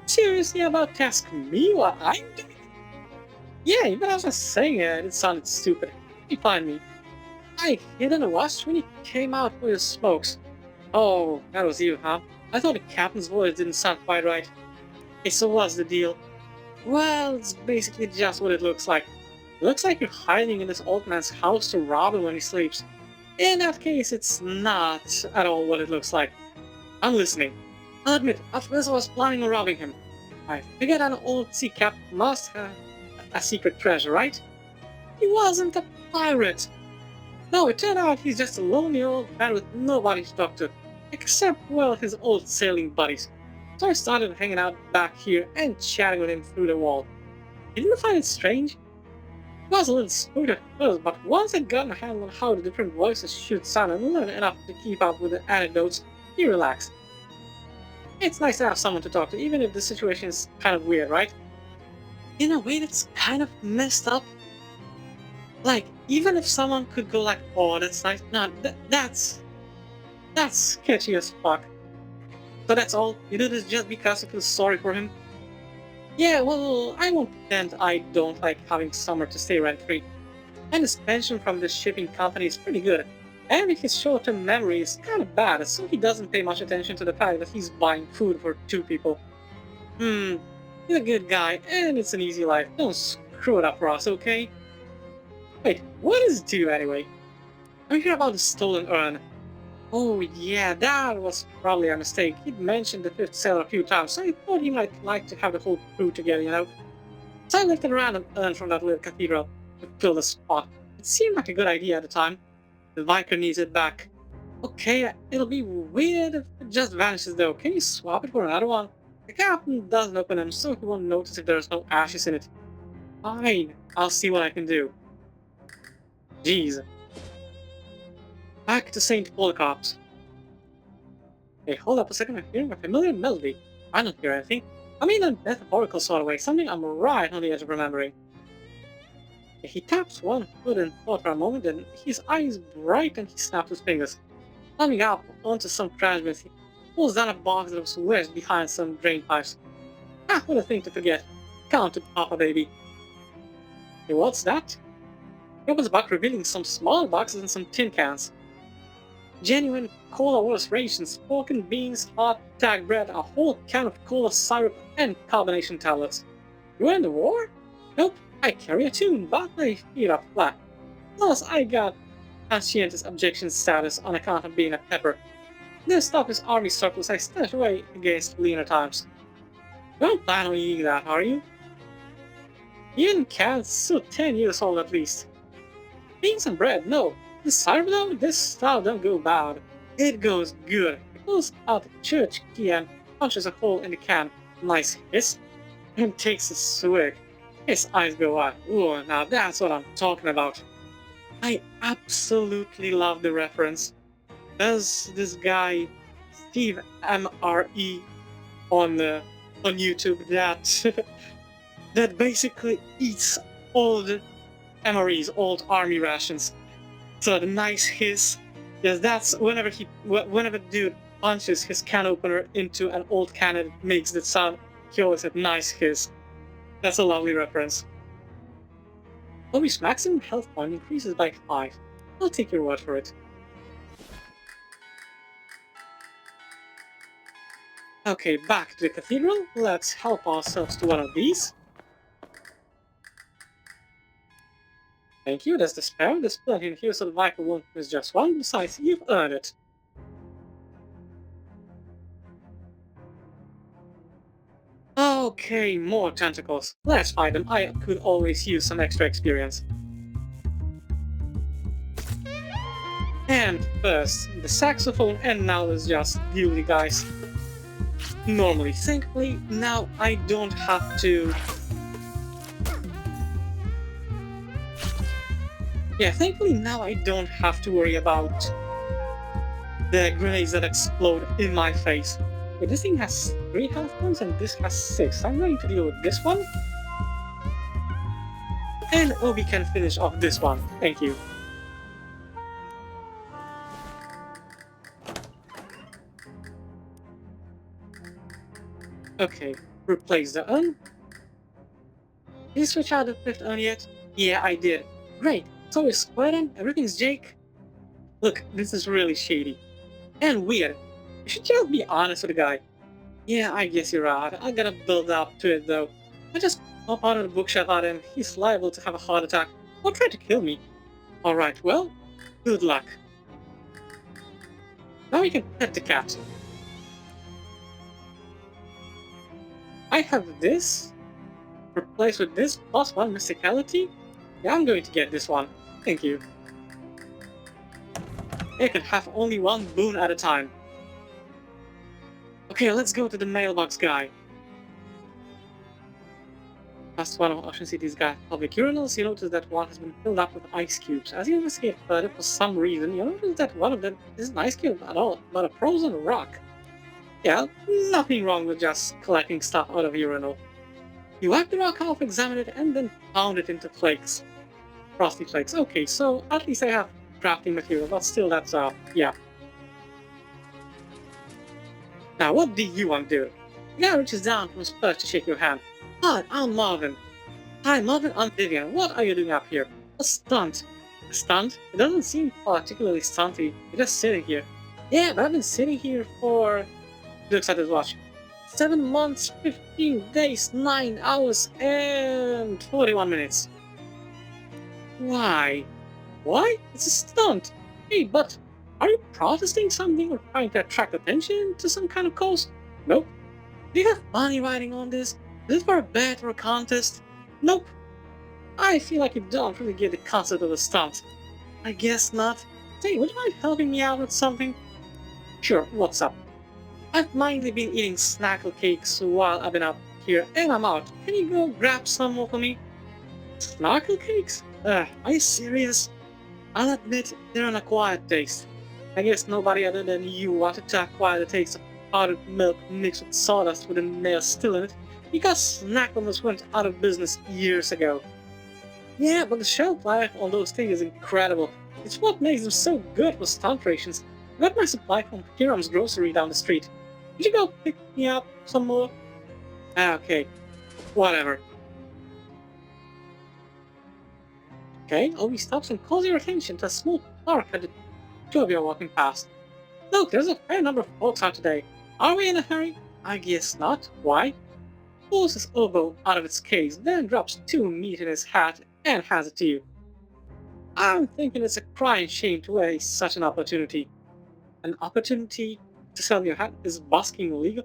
seriously about to ask me what I'm doing? Yeah, even I was just saying it, it sounded stupid. He find me. I hid in a rush when he came out with his smokes. Oh, that was you, huh? I thought the captain's voice didn't sound quite right. Hey, so what's the deal? Well, it's basically just what it looks like. It looks like you're hiding in this old man's house to rob him when he sleeps. In that case, it's not at all what it looks like. I'm listening. I'll admit, at first I was planning on robbing him. I figured an old sea captain must have a secret treasure, right? He wasn't a pirate. No, it turned out he's just a lonely old man with nobody to talk to, except, well, his old sailing buddies. So I started hanging out back here and chatting with him through the wall. He didn't find it strange. He was a little spooked at first, but once I'd gotten a handle on how the different voices should sound and learned enough to keep up with the anecdotes, he relaxed. It's nice to have someone to talk to, even if the situation is kind of weird, right? In a way that's kind of messed up. Like, even if someone could go like, oh, that's nice. No, that's sketchy as fuck. So that's all. You do this just because you feel sorry for him? Yeah, well, I won't pretend I don't like having somewhere to stay rent-free. And his pension from the shipping company is pretty good. And his short-term memory is kind of bad, so he doesn't pay much attention to the fact that he's buying food for two people. He's a good guy, and it's an easy life. Don't screw it up for us, okay? Wait, what is due anyway? I'm here about the stolen urn. Oh yeah, that was probably a mistake. He'd mentioned the fifth sailor a few times, so I thought he might like to have the whole crew together, you know? So I lifted around an urn from that little cathedral to fill the spot. It seemed like a good idea at the time. The Vicar needs it back. Okay, it'll be weird if it just vanishes though. Can you swap it for another one? The captain doesn't open them, so he won't notice if there's no ashes in it. Fine, I'll see what I can do. Jeez. Back to St. Polycarp's. Hey, hold up a second, I'm hearing a familiar melody. I don't hear anything. I mean, in a metaphorical sort of way, something I'm right on the edge of remembering. He taps one foot in thought for a moment, then his eyes bright and he snaps his fingers. Climbing up onto some trash bins, he pulls down a box that was wedged behind some drain pipes. Ah, what a thing to forget. Count to Papa, baby. Hey, what's that? He opens the box, revealing some small boxes and some tin cans. Genuine cola Wars rations, spoken beans, hot tag bread, a whole can of cola syrup, and combination tablets. You were in the war? Nope, I carry a tune, but my feet are flat. Plus, I got conscientious objection status on account of being a pepper. This stuff is army surplus I stashed away against leaner times. You don't plan on eating that, are you? Even cans still 10 years old at least. Beans and bread, no. The syrup though, this style don't go bad. It goes good. He pulls out the church key and punches a hole in the can. Nice hiss. And takes a swig. His eyes go wide. Ooh, now that's what I'm talking about. I absolutely love the reference. There's this guy, Steve MRE, on YouTube that that basically eats old MREs, old army rations. So the nice hiss, yes, that's whenever dude punches his can opener into an old can and it makes that sound, he always said nice hiss. That's a lovely reference. Toby's maximum health point increases by 5. I'll take your word for it. Okay, back to the cathedral. Let's help ourselves to one of these. Thank you, that's the spare. There's plenty in here, so the Viper won't miss just one. Besides, you've earned it. Okay, more tentacles. Let's fight them. I could always use some extra experience. And first, the saxophone, and now there's just beauty, guys. Normally, thankfully, now I don't have to... Yeah, thankfully now I don't have to worry about the grenades that explode in my face. But this thing has 3 health points and this has 6. I'm going to deal with this one. And Obi can finish off this one. Thank you. Okay, replace the urn. you switch out the fifth on yet? Yeah, I did. Great. So we're squaring, everything's Jake. Look, this is really shady. And weird. You should just be honest with the guy. Yeah, I guess you're right. I gotta build up to it though. I just pop out of the bookshelf at him, he's liable to have a heart attack or try to kill me. Alright, well, good luck. Now we can pet the cat. I have this, replaced with this, plus one mysticality. Yeah, I'm going to get this one. Thank you. You can have only one boon at a time. Okay, let's go to the mailbox guy. Past one of Ocean City's public urinals, you notice that one has been filled up with ice cubes. As you investigate further, for some reason, you notice that one of them isn't an ice cube at all, but a frozen rock. Yeah, nothing wrong with just collecting stuff out of a urinal. You wipe the rock off, examine it, and then pound it into flakes. Frosty flakes. Okay, so at least I have crafting material, but still that's, yeah. Now, what do you want to do? The guy reaches down from his perch to shake your hand. Hi, I'm Marvin. Hi, Marvin, I'm Vivian. What are you doing up here? A stunt. A stunt? It doesn't seem particularly stunty. You're just sitting here. Yeah, but I've been sitting here for... He looks at his watch. 7 months, 15 days, 9 hours, and 41 minutes. Why? Why? It's a stunt. Hey, but are you protesting something or trying to attract attention to some kind of cause? Nope. Do you have money riding on this? Is it for a bet or a contest? Nope. I feel like you don't really get the concept of a stunt. I guess not. Hey, would you mind helping me out with something? Sure, what's up? I've mindly been eating snackle cakes while I've been up here, and I'm out. Can you go grab some more for me? Snackle cakes? Are you serious? I'll admit, they're an acquired taste. I guess nobody other than you wanted to acquire the taste of powdered milk mixed with sawdust with a nail still in it, because Snacklemans went out of business years ago. Yeah, but the shelf life on those things is incredible. It's what makes them so good for stunt rations. I got my supply from Hiram's grocery down the street. Could you go pick me up some more? Okay, whatever. Okay, Obi stops and calls your attention to a small park that the two of you are walking past. Look, there's a fair number of folks out today. Are we in a hurry? I guess not. Why? Pulls his elbow out of its case, then drops 2 meat in his hat and hands it to you. I'm thinking it's a crying shame to waste such an opportunity. An opportunity to sell your hat is busking illegal?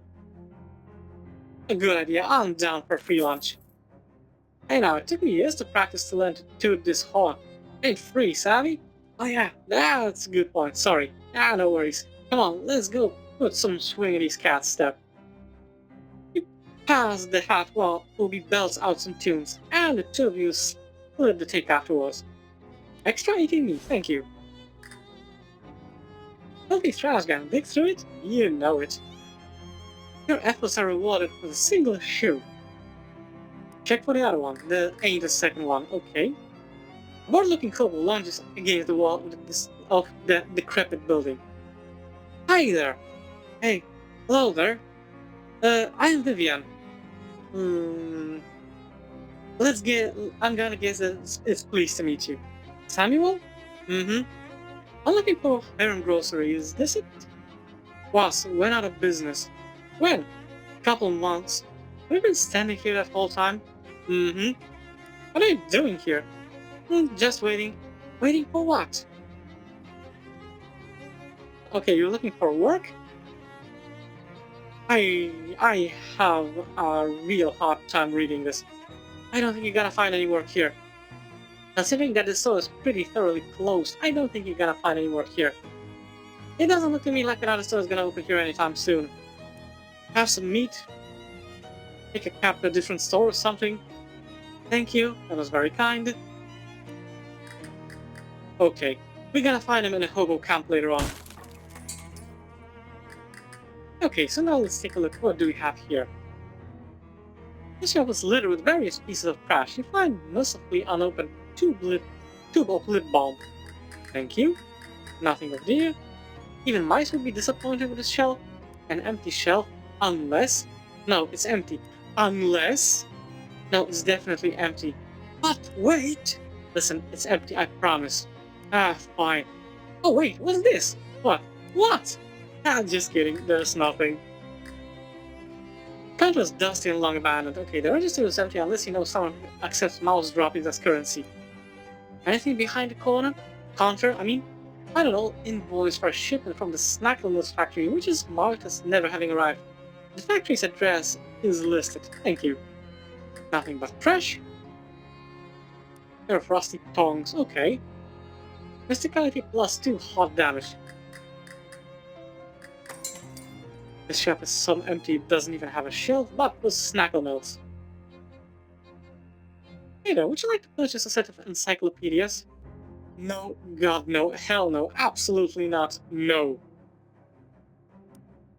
A good idea, I'm down for free lunch. Hey now, it took me years to practice to learn to toot this horn. Ain't free, savvy? Oh yeah, that's a good point, sorry. No worries. Come on, let's go put some swing in these cats' step. You pass the hat while Obi belts out some tunes, and the two of you split the take afterwards. Extra eating me, thank you. Filthy trash can dig through it? You know it. Your efforts are rewarded with a single shoe. Check for the other one. There ain't a second one, okay. A bored-looking couple lunges against the wall of the decrepit building. Hi there. Hey, hello there. I'm Vivian. I'm gonna guess it's pleased to meet you. Samuel? Mm-hmm. I'm looking for Heron Grocery, is this it? Was, went out of business. When? Couple months. Have you been standing here that whole time? Mm-hmm. What are you doing here? Just waiting. Waiting for what? Okay, you're looking for work? I have a real hard time reading this. I don't think you're gonna find any work here. Considering that the store is pretty thoroughly closed, I don't think you're gonna find any work here. It doesn't look to me like another store is gonna open here anytime soon. Have some meat? Take a cab to a different store or something? Thank you, that was very kind. Okay, we're gonna find him in a hobo camp later on. Okay, so now let's take a look. What do we have here? This shelf is littered with various pieces of trash. You find mercifully unopened tube of lip balm. Thank you. Nothing of dear. Even mice would be disappointed with this shelf. An empty shelf, unless... No, it's empty. Unless... No, it's definitely empty. But wait! Listen, it's empty, I promise. Ah, fine. Oh wait, what's this? What? What? Ah, just kidding, there's nothing. Count was dusty and long abandoned. Okay, the register was empty unless you know someone accepts mouse droppings as currency. Anything behind the counter, I mean? I don't know, invoice for a shipment from the Snackle factory, which is marked as never having arrived. The factory's address is listed. Thank you. Nothing but trash. Pair of rusty tongs, okay. Mysticality +2 hot damage. This shop is so empty it doesn't even have a shelf, but with snackle notes. Hey there, would you like to purchase a set of encyclopedias? No, God no, hell no, absolutely not, no.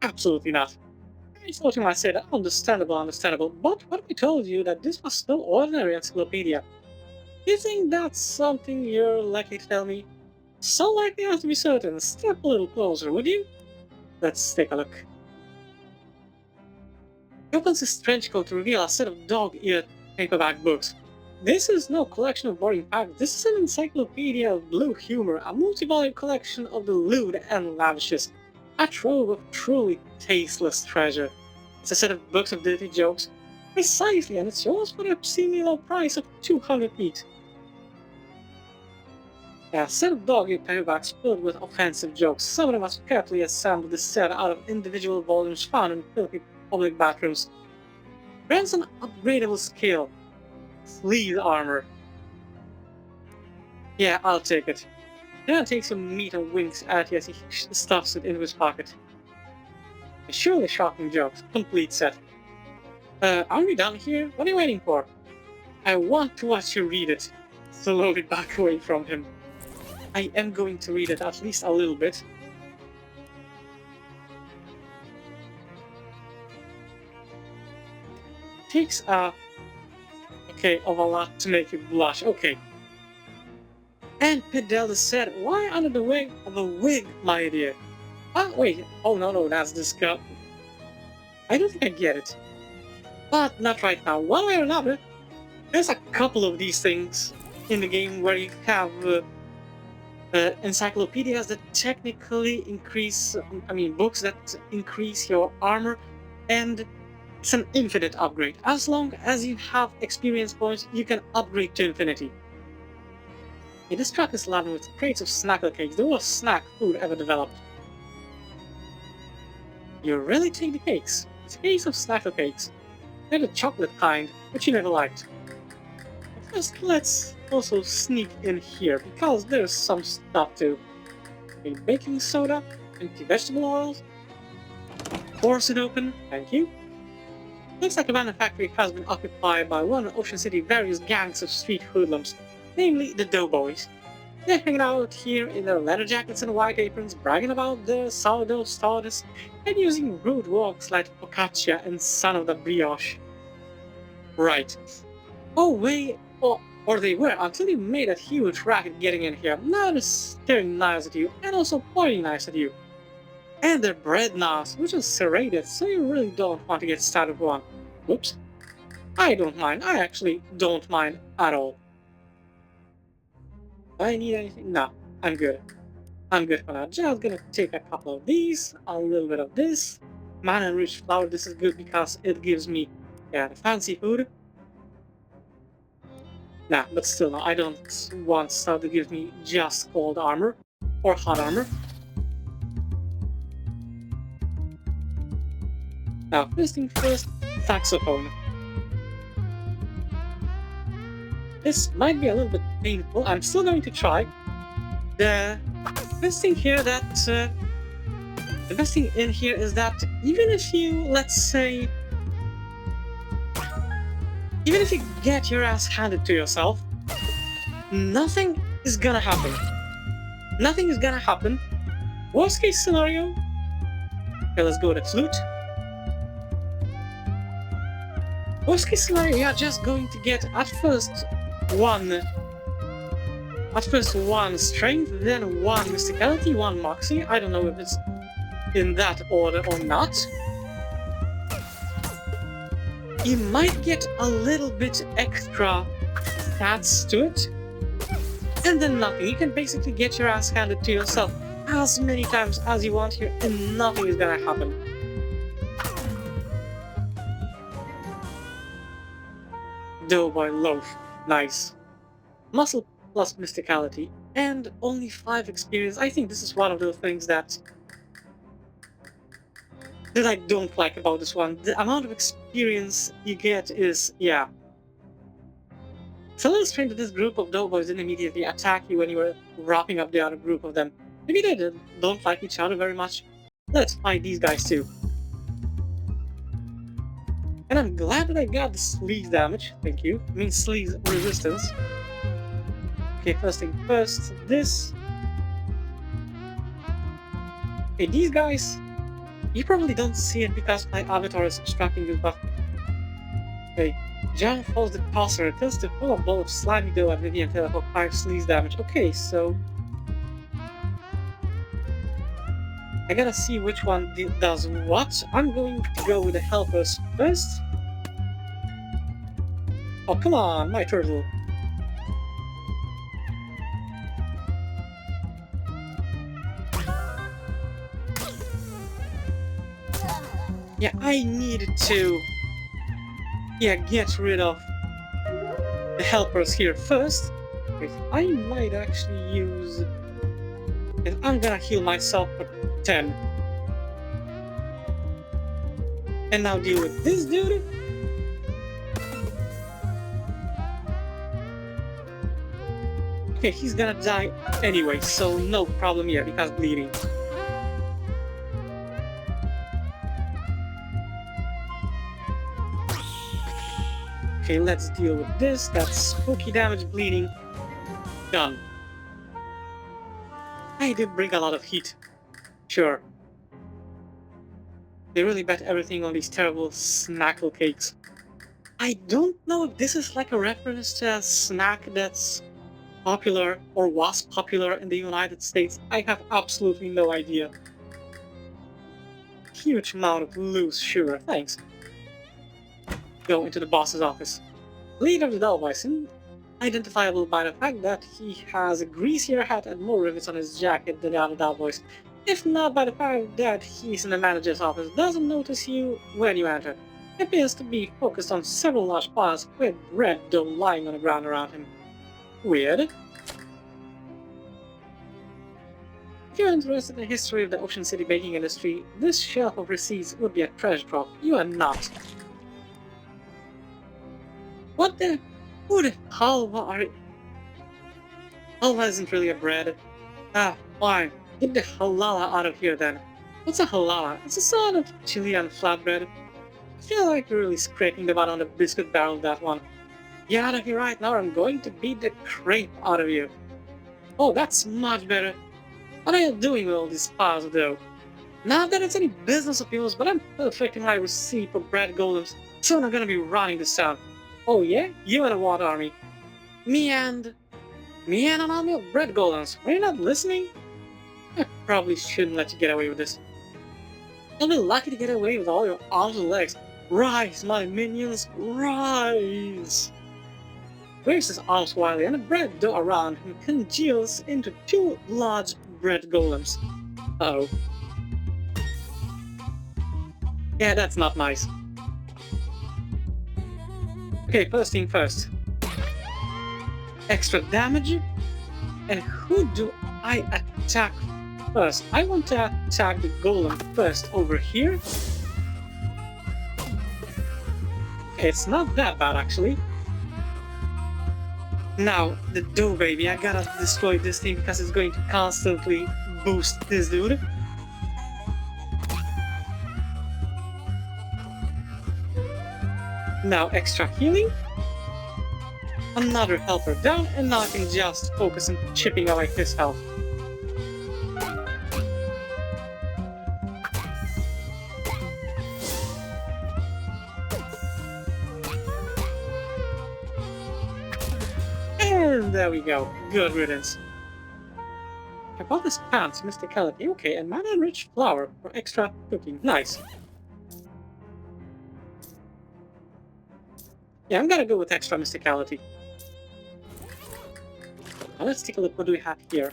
Absolutely not. I thought you might say that understandable, but what if I told you that this was no ordinary encyclopedia? Do you think that's something you're likely to tell me? So likely I have to be certain. Step a little closer, would you? Let's take a look. He opens his trench coat to reveal a set of dog-eared paperback books. This is no collection of boring facts, this is an encyclopedia of blue humor, a multi-volume collection of the lewd and lavishes, a trove of truly tasteless treasure. It's a set of books of dirty jokes, precisely, and it's yours for the obscenely low price of 200 each. A set of dog-eared paperbacks filled with offensive jokes. Some of them are carefully assembled this set out of individual volumes found in filthy public bathrooms. Grants an upgradable skill. Fleece armor. Yeah, I'll take it. Then takes some meat and winks at you as he stuffs it into his pocket. A surely shocking joke. Complete set. Are we done here? What are you waiting for? I want to watch you read it. Slowly back away from him. I am going to read it at least a little bit. Takes a... Okay, of a lot to make you blush. Okay. And Pedelda said, why under the wing of a wig, my dear? Ah, wait. Oh, no, that's disgusting. I don't think I get it. But not right now. One way or another, there's a couple of these things in the game where you have encyclopedias that technically increase, books that increase your armor, and it's an infinite upgrade. As long as you have experience points, you can upgrade to infinity. Yeah, this truck is laden with crates of snackle cakes, the worst snack food ever developed. You really take the cakes? It's a case of snackle cakes. They're the chocolate kind, which you never liked. First, let's also sneak in here, because there's some stuff too. A baking soda, empty vegetable oils. Force it open, thank you. Looks like the abandoned factory has been occupied by one of Ocean City's various gangs of street hoodlums, namely the Doughboys. They're hanging out here in their leather jackets and white aprons, bragging about their sourdough starters, and using rude walks like focaccia and son of the brioche. Right. Oh wait, or they were, until you made that huge racket getting in here. Now they're staring knives at you, and also pointing knives at you. And their bread knives, which is serrated, so you really don't want to get started with one. Whoops. I don't mind, I actually don't mind at all. Do I need anything? No, I'm good. I'm good for now. Just gonna take a couple of these, a little bit of this. Mana and rich flour, this is good because it gives me, the fancy food. Nah, but still, no, I don't want stuff that gives me just cold armor or hot armor. Now, first thing first, saxophone. This might be a little bit painful. I'm still going to try. The best thing here the best thing in here is that even if you, let's say, even if you get your ass handed to yourself, nothing is gonna happen. Nothing is gonna happen. Worst case scenario. Okay, let's go with the flute. Worst case scenario, you're just going to get at first one strength, then one mysticality, one moxie. I don't know if it's in that order or not. You might get a little bit extra stats to it, and then nothing. You can basically get your ass handed to yourself as many times as you want here, and nothing is gonna happen. Doughboy Loaf. Nice. Muscle plus mysticality, and only 5 experience. I think this is one of those things that I don't like about this one. The amount of experience you get is, yeah. It's a little strange that this group of doughboys didn't immediately attack you when you were wrapping up the other group of them. Maybe they don't like each other very much. Let's find these guys too. And I'm glad that I got the sleaze damage. Thank you. I mean sleaze resistance. Okay, first thing first, this. Okay, these guys, you probably don't see it because my avatar is obstructing this, but okay. John follows the tosser, tilts to pull a ball of slimy dough at Vivian Taylor for 5 sleaze damage. Okay, so I gotta see which one does what. I'm going to go with the helpers first. Oh, come on, my turtle. Yeah, I needed to get rid of the helpers here first. I might actually use... I'm gonna heal myself for 10. And now deal with this dude. Okay, he's gonna die anyway, so no problem here because bleeding. Okay, let's deal with this. That's spooky damage, bleeding. Done. I did bring a lot of heat. Sure. They really bet everything on these terrible snackle cakes. I don't know if this is like a reference to a snack that's popular or was popular in the United States. I have absolutely no idea. Huge amount of loose sugar, thanks. Go into the boss's office. Leader of the Doughboys, identifiable by the fact that he has a greasier hat and more rivets on his jacket than the other Doughboys, if not by the fact that he's in the manager's office, doesn't notice you when you enter. He appears to be focused on several large piles with bread dough lying on the ground around him. Weird. If you're interested in the history of the Ocean City baking industry, this shelf of receipts would be a treasure trove. You are not. What the? Who the halva are you? Halva isn't really a bread. Ah, fine. Get the halala out of here then. What's a halala? It's a sort of Chilean flatbread. I feel like you're really scraping the butt on the biscuit barrel of that one. Get out of here right now or I'm going to beat the crepe out of you. Oh, that's much better. What are you doing with all these piles of dough? Not that it's any business of yours, but I'm perfecting my receipt for bread golems. Soon I'm gonna be running this town. Oh yeah? You and a what army? Me and an army of bread golems. Are you not listening? I probably shouldn't let you get away with this. You'll be lucky to get away with all your arms and legs. Rise, my minions, rise! Waves his arms wildly and the bread dough around him congeals into 2 large bread golems. Uh-oh. Yeah, that's not nice. Okay, first thing first. Extra damage? And who do I attack first? I want to attack the golem first over here. Okay, it's not that bad actually. Now, the dough baby, I gotta destroy this thing because it's going to constantly boost this dude. Now extra healing. Another helper down, and now I can just focus on chipping away his health. And there we go. Good riddance. I bought this pants, mysticality, okay, and mana-rich flour for extra cooking. Nice. Yeah, I'm gonna go with extra mysticality. Now let's take a look. What do we have here?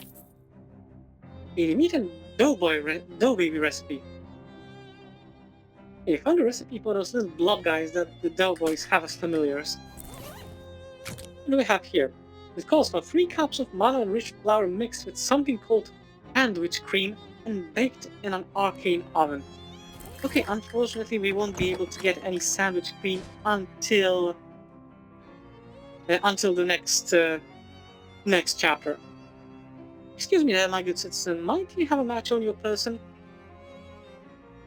A meat and dough baby recipe. Hey, found a recipe for those little blob guys that the doughboys have as familiars. What do we have here? It calls for 3 cups of mana-enriched flour mixed with something called sandwich cream and baked in an arcane oven. Okay, unfortunately we won't be able to get any sandwich cream until the next chapter. Excuse me there, my good citizen. Might you have a match on your person?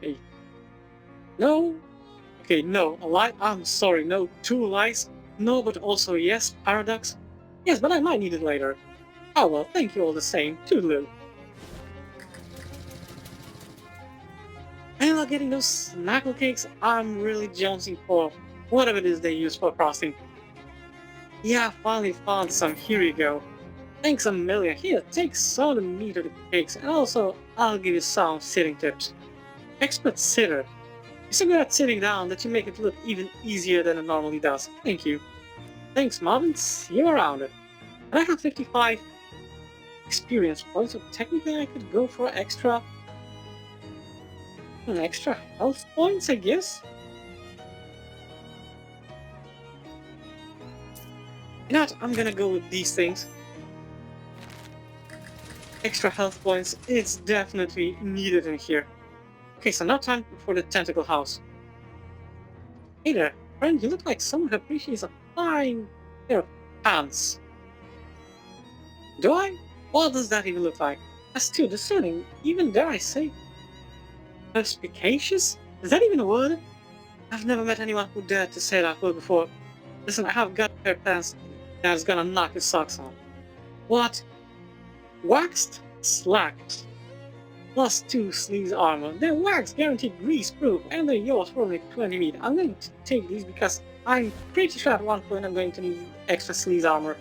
Hey. No? Okay, no. A lie? I'm sorry, no. 2 lies? No, but also yes. Paradox? Yes, but I might need it later. Oh well, thank you all the same. Toodaloo. And not getting those snackle cakes, I'm really jonesing for whatever it is they use for frosting. Yeah, finally found some. Here you go. Thanks a million. Here, take some of the meat of the cakes, and also I'll give you some sitting tips. Expert sitter. You're so good at sitting down that you make it look even easier than it normally does. Thank you. Thanks, Marvin. See you around it. And I have 55 experience points, so technically I could go for extra health points, I guess. You know what? I'm gonna go with these things. Extra health points, it's definitely needed in here. Okay, so now time for the tentacle house. Hey there, friend, you look like someone who appreciates a fine pair of pants. Do I? What does that even look like? That's too discerning, even dare I say perspicacious? Is that even a word? I've never met anyone who dared to say that word before. Listen, I have got a pair of pants that's gonna knock your socks off. What? Waxed slacks. Plus 2 sleeves armor. They're wax guaranteed grease proof and they're yours for only 20 meat. I'm going to take these because I'm pretty sure at one point I'm going to need extra sleeves armor.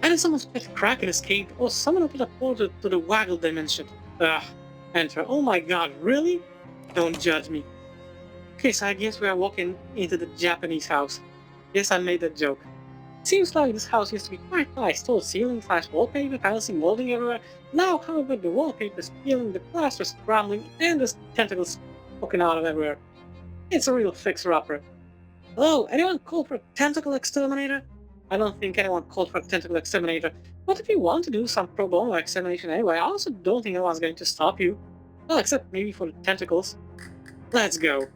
And if someone's pet Kraken escaped, or someone opened a portal to the Waggle dimension. Ugh. Enter. Oh my god, really? Don't judge me. Okay, so I guess we are walking into the Japanese house. Yes, I made that joke. Seems like this house used to be quite nice. Tall ceilings, nice wallpaper, fancy molding everywhere. Now, however, the wallpaper is peeling, the plaster is crumbling, and there's tentacles poking out of everywhere. It's a real fixer-upper. Hello, anyone called for a tentacle exterminator? I don't think anyone called for a tentacle exterminator. But if you want to do some pro bono extermination anyway, I also don't think anyone's going to stop you. Well, except maybe for the tentacles. Let's go.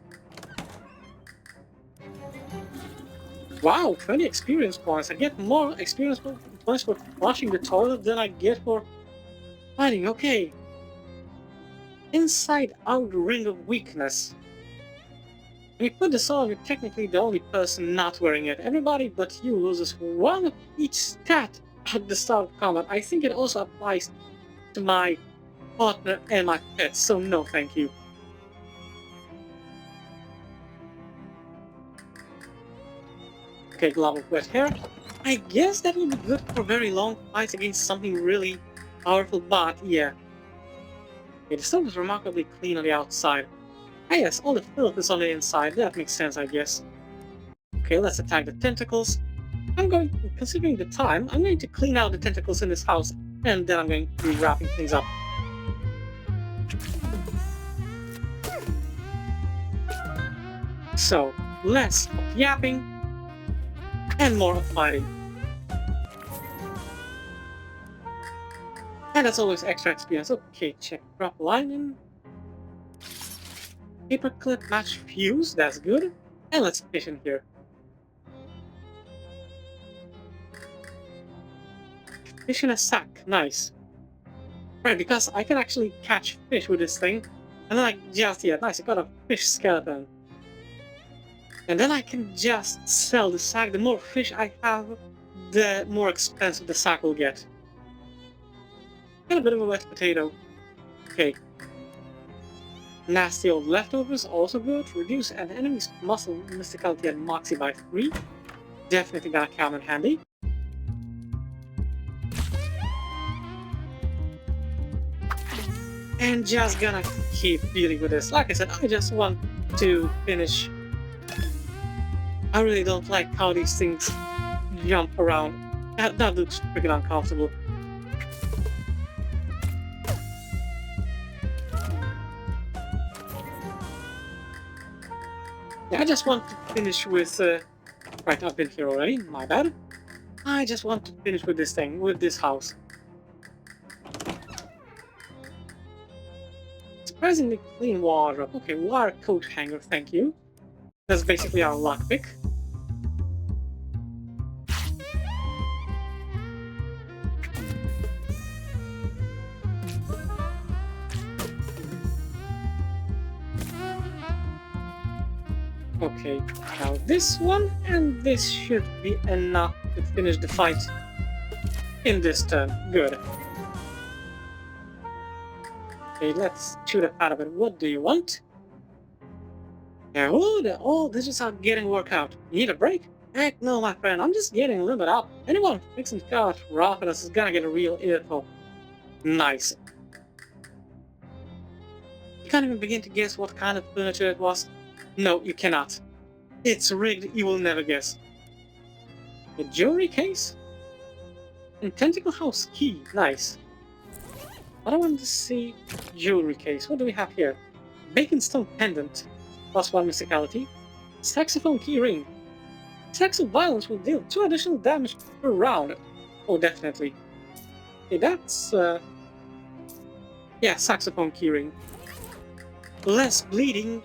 Wow, 20 experience points. I get more experience points for flushing the toilet than I get for fighting. Okay. Inside out ring of weakness. When you put this on, you're technically the only person not wearing it. Everybody but you loses 1 of each stat at the start of combat. I think it also applies to my partner and my pets, so no thank you. Okay, glob of wet hair. I guess that will be good for very long fights against something really powerful, but yeah. Okay, the stove is remarkably clean on the outside. Ah yes, all the filth is on the inside. That makes sense, I guess. Okay, let's attack the tentacles. Considering the time, I'm going to clean out the tentacles in this house, and then I'm going to be wrapping things up. So, less of yapping, and more of fighting. And as always, extra experience. Okay, check drop lining. Paperclip match fuse, that's good. And let's fish in here. Fish in a sack, nice. Right, because I can actually catch fish with this thing. And then nice, I got a fish skeleton. And then I can just sell the sack. The more fish I have, the more expensive the sack will get. And a bit of a wet potato. Okay. Nasty old leftovers, also good. Reduce an enemy's muscle mysticality and moxie by 3. Definitely gonna come in handy. And just gonna keep dealing with this. Like I said, I just want to finish I really don't like how these things jump around. That looks freaking uncomfortable. Yeah, I just want to finish with... Right, I've been here already, my bad. I just want to finish with this thing, with this house. Surprisingly clean wardrobe. Okay, wire coat hanger, thank you. That's basically our lockpick. Okay, now this one, and this should be enough to finish the fight in this turn. Good. Okay, let's shoot it out of it. What do you want? Yeah, all digits are getting worked out. You need a break? Heck no, my friend, I'm just getting a little bit up. Anyone fixing cars Rapidus is gonna get a real earful. Nice. You can't even begin to guess what kind of furniture it was. No, you cannot. It's rigged, you will never guess. A jewelry case? And tentacle house key, nice. But I want to see jewelry case. What do we have here? Bacon stone pendant, +1 mysticality. Saxophone key ring. Saxo violence will deal 2 additional damage per round. Oh, definitely. Okay, that's yeah, saxophone key ring. Less bleeding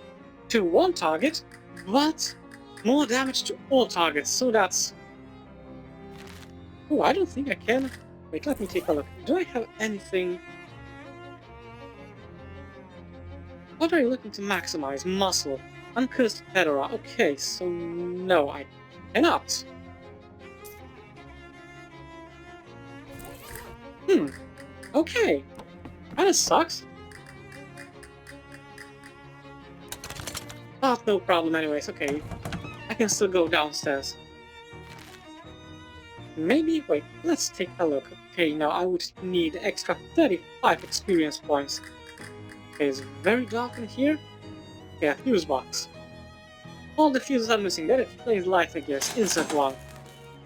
to one target, but more damage to all targets, so that's... Oh, I don't think I can... Wait, let me take a look. Do I have anything... What are you looking to maximize? Muscle. Uncursed Fedora. Okay, so no, I cannot. Okay. Kinda sucks. But no problem anyways, okay. I can still go downstairs. Maybe, wait, let's take a look. Okay, now I would need extra 35 experience points. Okay, it's very dark in here. Yeah, fuse box. All the fuses are missing, then it plays light, I guess. Insert one.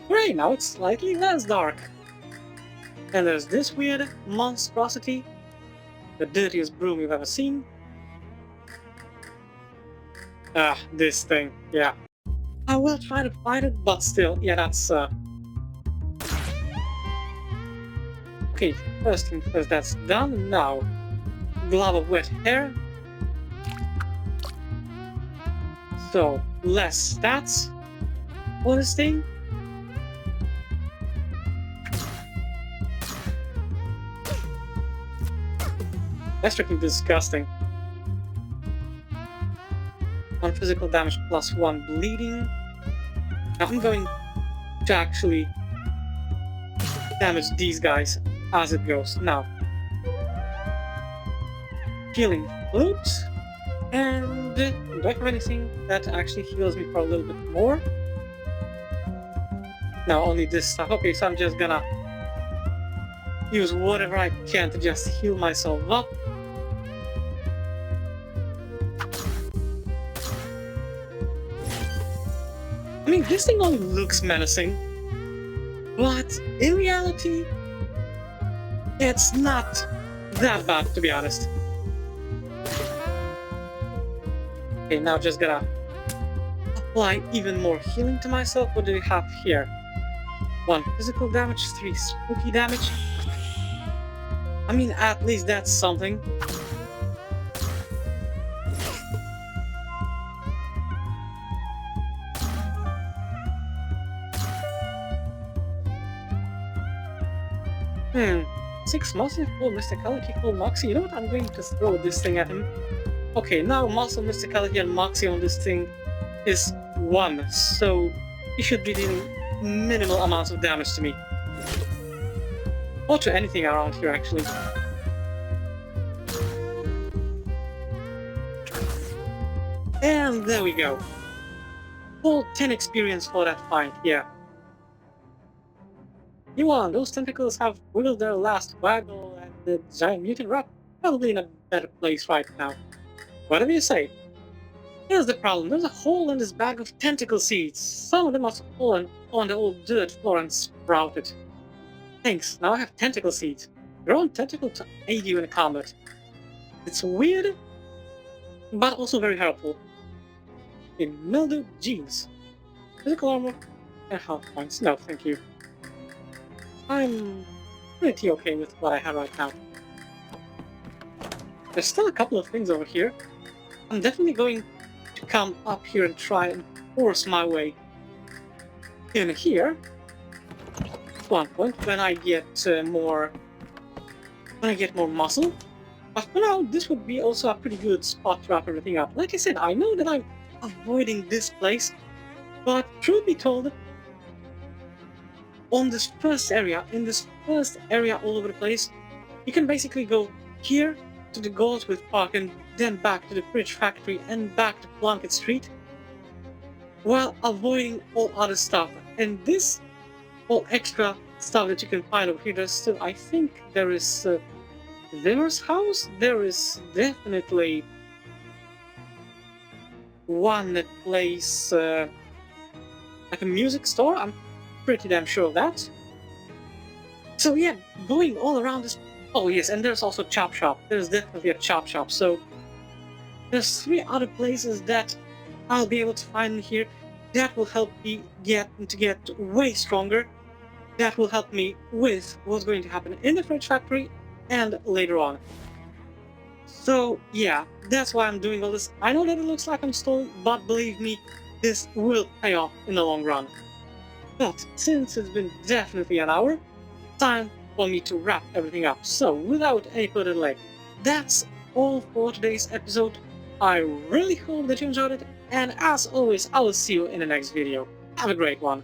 Great, now it's slightly less dark. And there's this weird monstrosity. The dirtiest broom you've ever seen. Ah, this thing, yeah. I will try to fight it, but still, yeah, that's, Okay, first thing first, that's done. Now, glove of wet hair. So, less stats for this thing. That's freaking disgusting. 1 physical damage +1 bleeding. Now I'm going to actually damage these guys as it goes. Now, healing flute, and do I have anything that actually heals me for a little bit more? No, only this stuff. Okay, so I'm just gonna use whatever I can to just heal myself up. I mean, this thing only looks menacing, but in reality, it's not that bad, to be honest. Okay, now just gonna apply even more healing to myself. What do we have here? 1 physical damage, 3 spooky damage. I mean, at least that's something. Hmm, 6 muscle, 4 mysticality, 4 moxie. You know what? I'm going to throw this thing at him. Okay, now muscle, mysticality, and moxie on this thing is 1, so he should be dealing minimal amounts of damage to me. Or to anything around here, actually. And there we go. Full 10 experience for that fight, yeah. Yuan, those tentacles have wiggled their last waggle, and the giant mutant rat probably in a better place right now. Whatever you say. Here's the problem. There's a hole in this bag of tentacle seeds. Some of them must have fallen on the old dirt floor and sprouted. Thanks, now I have tentacle seeds. Grow on tentacle to aid you in combat. It's weird, but also very helpful. In mildewed jeans. Physical armor and health points. No, thank you. I'm pretty okay with what I have right now. There's still a couple of things over here. I'm definitely going to come up here and try and force my way in here. At one point, when I get more muscle. But for now, this would be also a pretty good spot to wrap everything up. Like I said, I know that I'm avoiding this place, but truth be told, in this first area all over the place, you can basically go here to the Goldsmith Park and then back to the Fridge Factory and back to Plunkett Street, while avoiding all other stuff. And this all extra stuff that you can find over here, there's still, I think there is Zimmer's house. There is definitely one that plays like a music store. I'm pretty damn sure of that. So yeah, going all around this. Oh yes, and there's also Chop Shop. There's definitely a Chop Shop. So there's 3 other places that I'll be able to find here that will help me get way stronger. That will help me with what's going to happen in the Fridge Factory and later on. So yeah, that's why I'm doing all this. I know that it looks like I'm stalling, but believe me, this will pay off in the long run. But since it's been definitely an hour, time for me to wrap everything up. So without any further delay, that's all for today's episode. I really hope that you enjoyed it, and as always, I will see you in the next video. Have a great one.